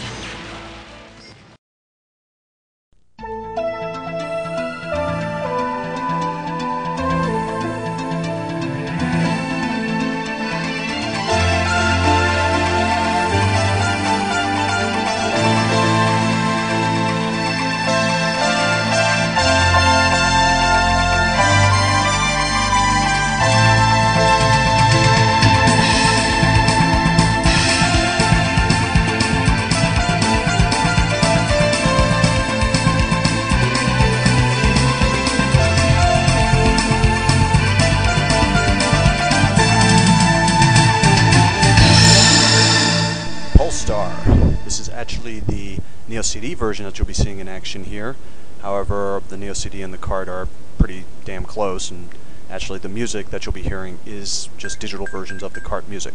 This is actually the Neo CD version that you'll be seeing in action here. However, the Neo CD and the cart are pretty damn close, and actually the music that you'll be hearing is just digital versions of the cart music.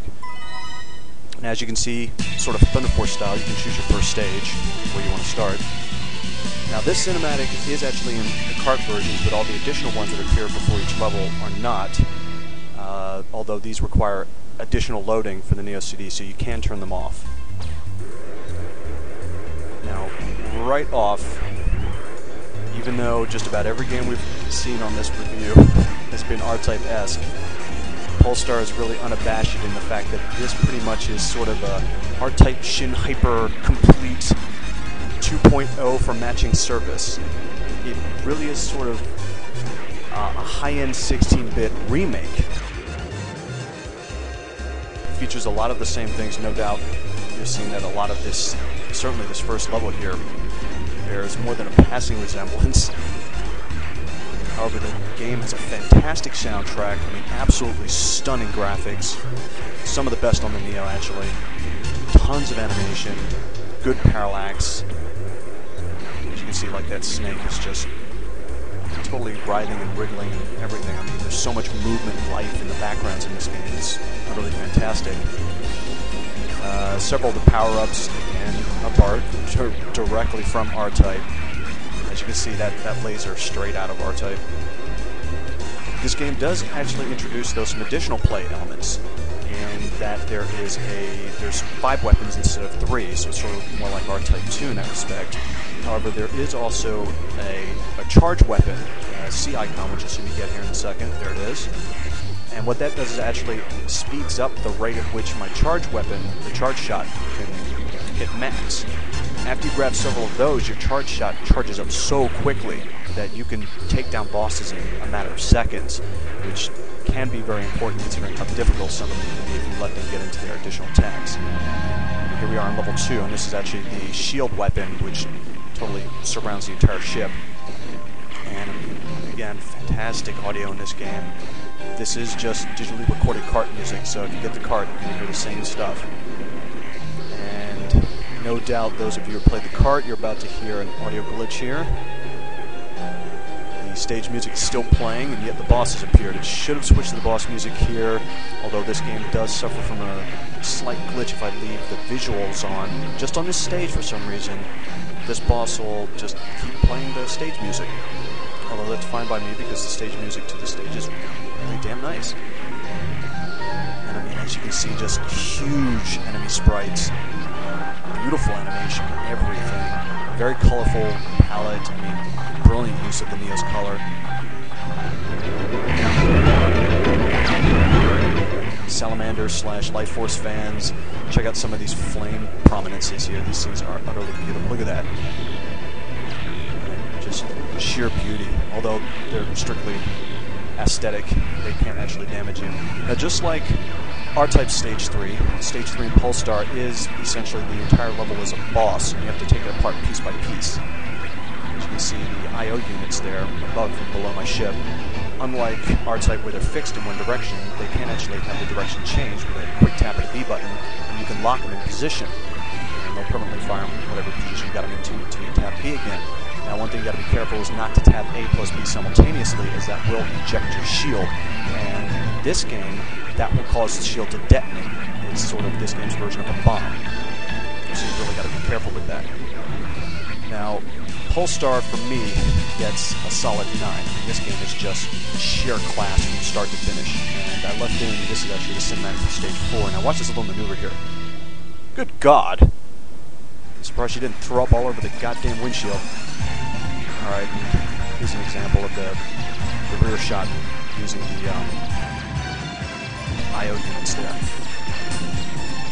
And as you can see, sort of Thunder Force style, you can choose your first stage where you want to start. Now this cinematic is actually in the cart versions, but all the additional ones that appear before each level are not, although these require additional loading for the Neo CD, so you can turn them off. Now, right off, even though just about every game we've seen on this review has been R-Type-esque, Polestar is really unabashed in the fact that this pretty much is sort of a R-Type Shin Hyper complete 2.0 for matching surface. It really is sort of a high-end 16-bit remake. It features a lot of the same things, no doubt. You're seeing that a lot of this, certainly this first level here, bears more than a passing resemblance. However, the game has a fantastic soundtrack, I mean, absolutely stunning graphics, some of the best on the Neo, actually. Tons of animation, good parallax. As you can see, like, that snake is just totally writhing and wriggling and everything. I mean, there's so much movement and life in the backgrounds in this game. It's utterly fantastic. Several of the power-ups, again, apart directly from R-Type. As you can see, that laser straight out of R-Type. This game does actually introduce, though, some additional play elements, in that there's 5 weapons instead of 3, so it's sort of more like R-Type 2 in that respect. However, there is also a charge weapon, a C icon, which you'll see me get here in a second. There it is. And what that does is actually speeds up the rate at which my charge weapon, the charge shot, can hit max. After you grab several of those, your charge shot charges up so quickly that you can take down bosses in a matter of seconds, which can be very important considering how difficult some of them can be if you let them get into their additional attacks. Here we are on level 2, and this is actually the shield weapon, which totally surrounds the entire ship. And again, fantastic audio in this game. This is just digitally recorded cart music, so if you get the cart, you can hear the same stuff. And no doubt those of you who played the cart, you're about to hear an audio glitch here. The stage music is still playing, and yet the boss has appeared. It should have switched to the boss music here, although this game does suffer from a slight glitch if I leave the visuals on. Just on this stage, for some reason, this boss will just keep playing the stage music. Although that's fine by me, because the stage music to the stage is really damn nice. And I mean, as you can see, just huge enemy sprites, beautiful animation, everything. Very colorful palette, I mean, brilliant use of the Neo's color. Salamander / Life Force fans, check out some of these flame prominences here. These things are utterly beautiful. Look at that. Just sheer beauty. Although they're strictly aesthetic, they can't actually damage you. Now, just like R-Type Stage 3 in Polestar is essentially the entire level is a boss, and you have to take it apart piece by piece. As you can see, the I.O. units there above and below my ship. Unlike R-Type where they're fixed in one direction, they can actually have the direction changed with a quick tap of the B button. lock them in position, and they'll permanently fire them whatever position you got them into until you tap B again. Now, one thing you got to be careful is not to tap A plus B simultaneously, as that will eject your shield. And in this game, that will cause the shield to detonate. It's sort of this game's version of a bomb. So you really got to be careful with that. Now, Polestar for me gets a solid 9. I mean, this game is just sheer class from start to finish. And I left in, this is actually the cinematic for stage 4. Now watch this little maneuver here. Good God! I'm surprised she didn't throw up all over the goddamn windshield. Alright, here's an example of the rear shot using the IO units there.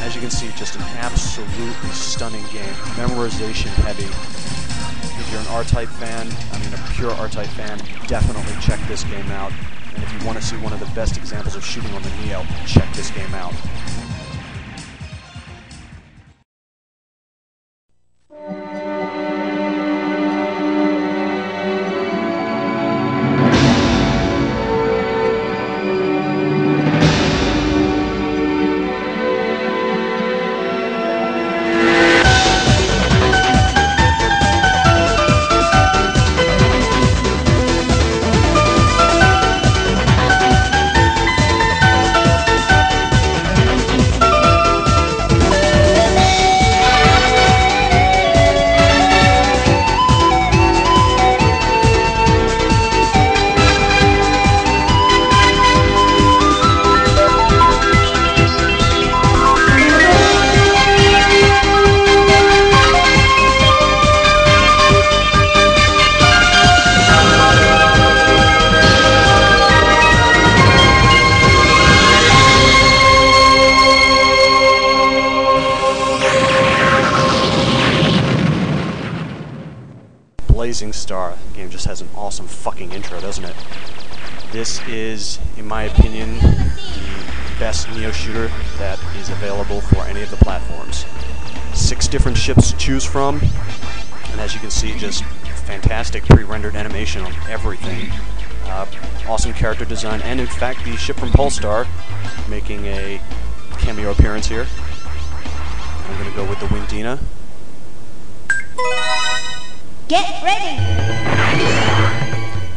As you can see, just an absolutely stunning game. Memorization heavy. If you're an R-Type fan, I mean a pure R-Type fan, definitely check this game out. And if you want to see one of the best examples of shooting on the Neo, check this game out. Blazing Star. The game just has an awesome fucking intro, doesn't it? This is, in my opinion, the best Neo shooter that is available for any of the platforms. 6 different ships to choose from, and as you can see, just fantastic pre-rendered animation on everything. Awesome character design, and in fact, the ship from Polestar making a cameo appearance here. I'm going to go with the Windina. Get ready!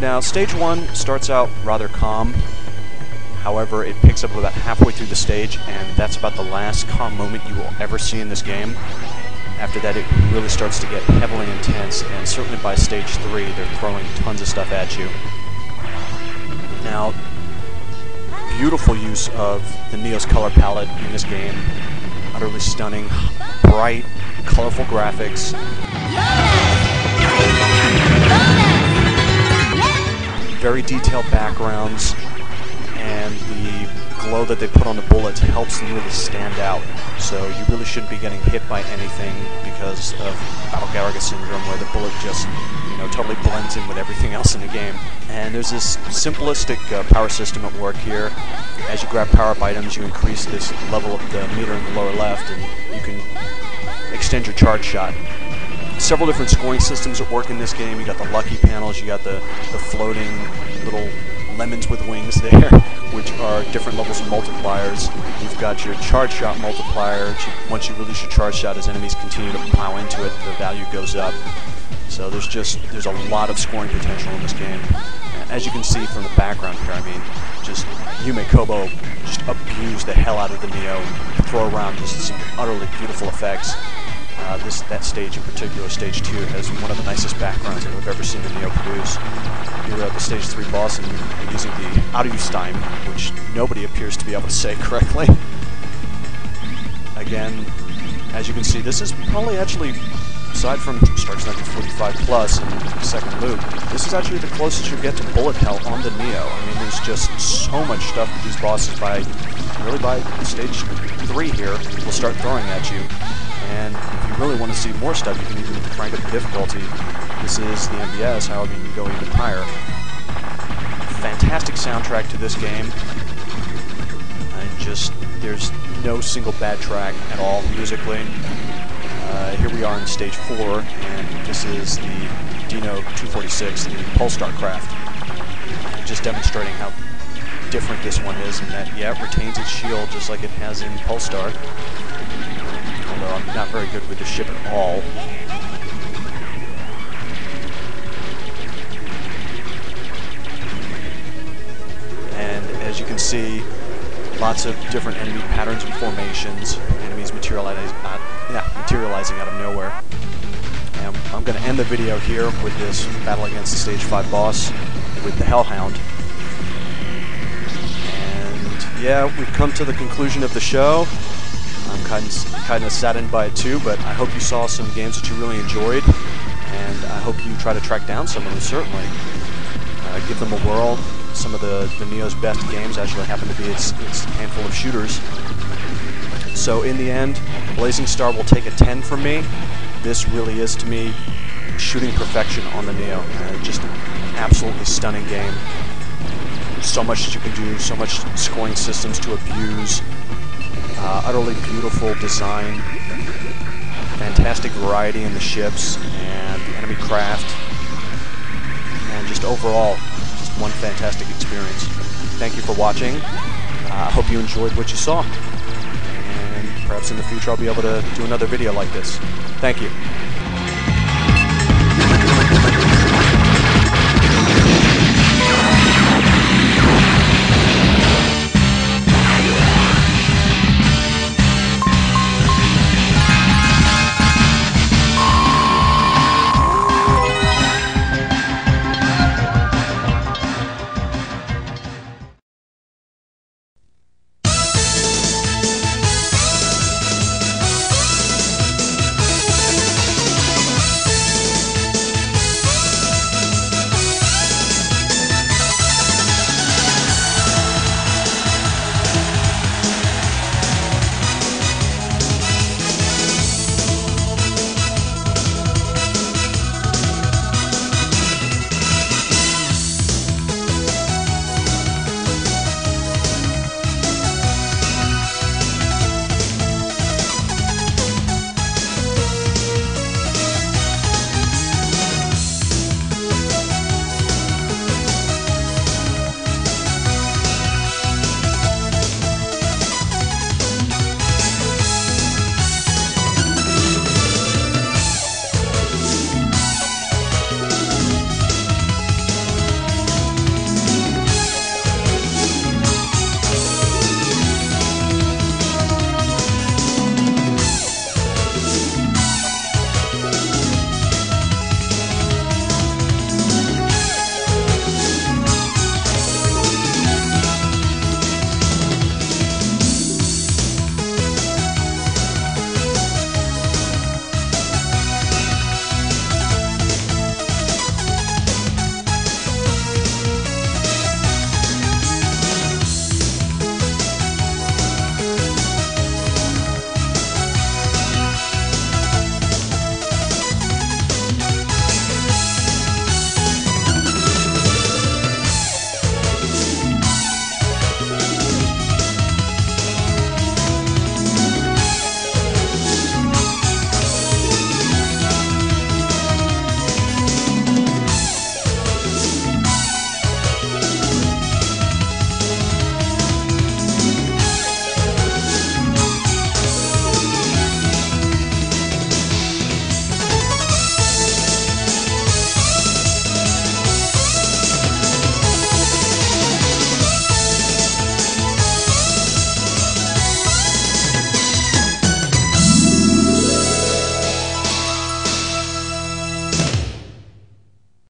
Now, stage 1 starts out rather calm. However, it picks up about halfway through the stage, and that's about the last calm moment you will ever see in this game. After that, it really starts to get heavily intense, and certainly by stage 3, they're throwing tons of stuff at you. Now, beautiful use of the Neo's color palette in this game. Utterly stunning, bright, colorful graphics. Very detailed backgrounds, and the glow that they put on the bullets helps them really stand out. So you really shouldn't be getting hit by anything because of Battle Garaga syndrome, where the bullet just, totally blends in with everything else in the game. And there's this simplistic power system at work here. As you grab power-up items, you increase this level of the meter in the lower left, and you can extend your charge shot. Several different scoring systems at work in this game. You got the lucky panels, you got the floating little lemons with wings there, which are different levels of multipliers. You've got your charge shot multiplier. Once you release your charge shot, as enemies continue to plow into it, the value goes up. So there's a lot of scoring potential in this game. As you can see from the background here, I mean, just Yume Kobo just abused the hell out of the Neo and throw around just some utterly beautiful effects. That stage in particular, stage 2, has one of the nicest backgrounds that I've ever seen the Neo produce. You're at the stage 3 boss, and you're using the Aryustein, which nobody appears to be able to say correctly. Again, as you can see, this is probably actually, aside from Strikes 1945 Plus and Second Loop, this is actually the closest you get to bullet hell on the Neo. I mean, there's just so much stuff that these bosses, by stage 3 here, will start throwing at you. And if you really want to see more stuff, you can even crank up the difficulty. This is the MVS, however you can go even higher. Fantastic soundtrack to this game. And there's no single bad track at all musically. Here we are in stage 4, and this is the Dino 246, the Polestar craft. Just demonstrating how different this one is, and that, yeah, it retains its shield just like it has in Polestar. although I'm not very good with the ship at all. And as you can see, lots of different enemy patterns and formations, enemies materializing out of nowhere. And I'm going to end the video here with this battle against the Stage 5 boss with the Hellhound. And yeah, we've come to the conclusion of the show. I'm kind of saddened by it too, but I hope you saw some games that you really enjoyed, and I hope you try to track down some of them, certainly. Give them a whirl. Some of the Neo's best games actually happen to be its handful of shooters. So in the end, Blazing Star will take a 10 from me. This really is, to me, shooting perfection on the Neo. Just an absolutely stunning game. So much that you can do, so much scoring systems to abuse. Utterly beautiful design. Fantastic variety in the ships and the enemy craft. And just overall, just one fantastic experience. Thank you for watching. I hope you enjoyed what you saw. And perhaps in the future I'll be able to do another video like this. Thank you.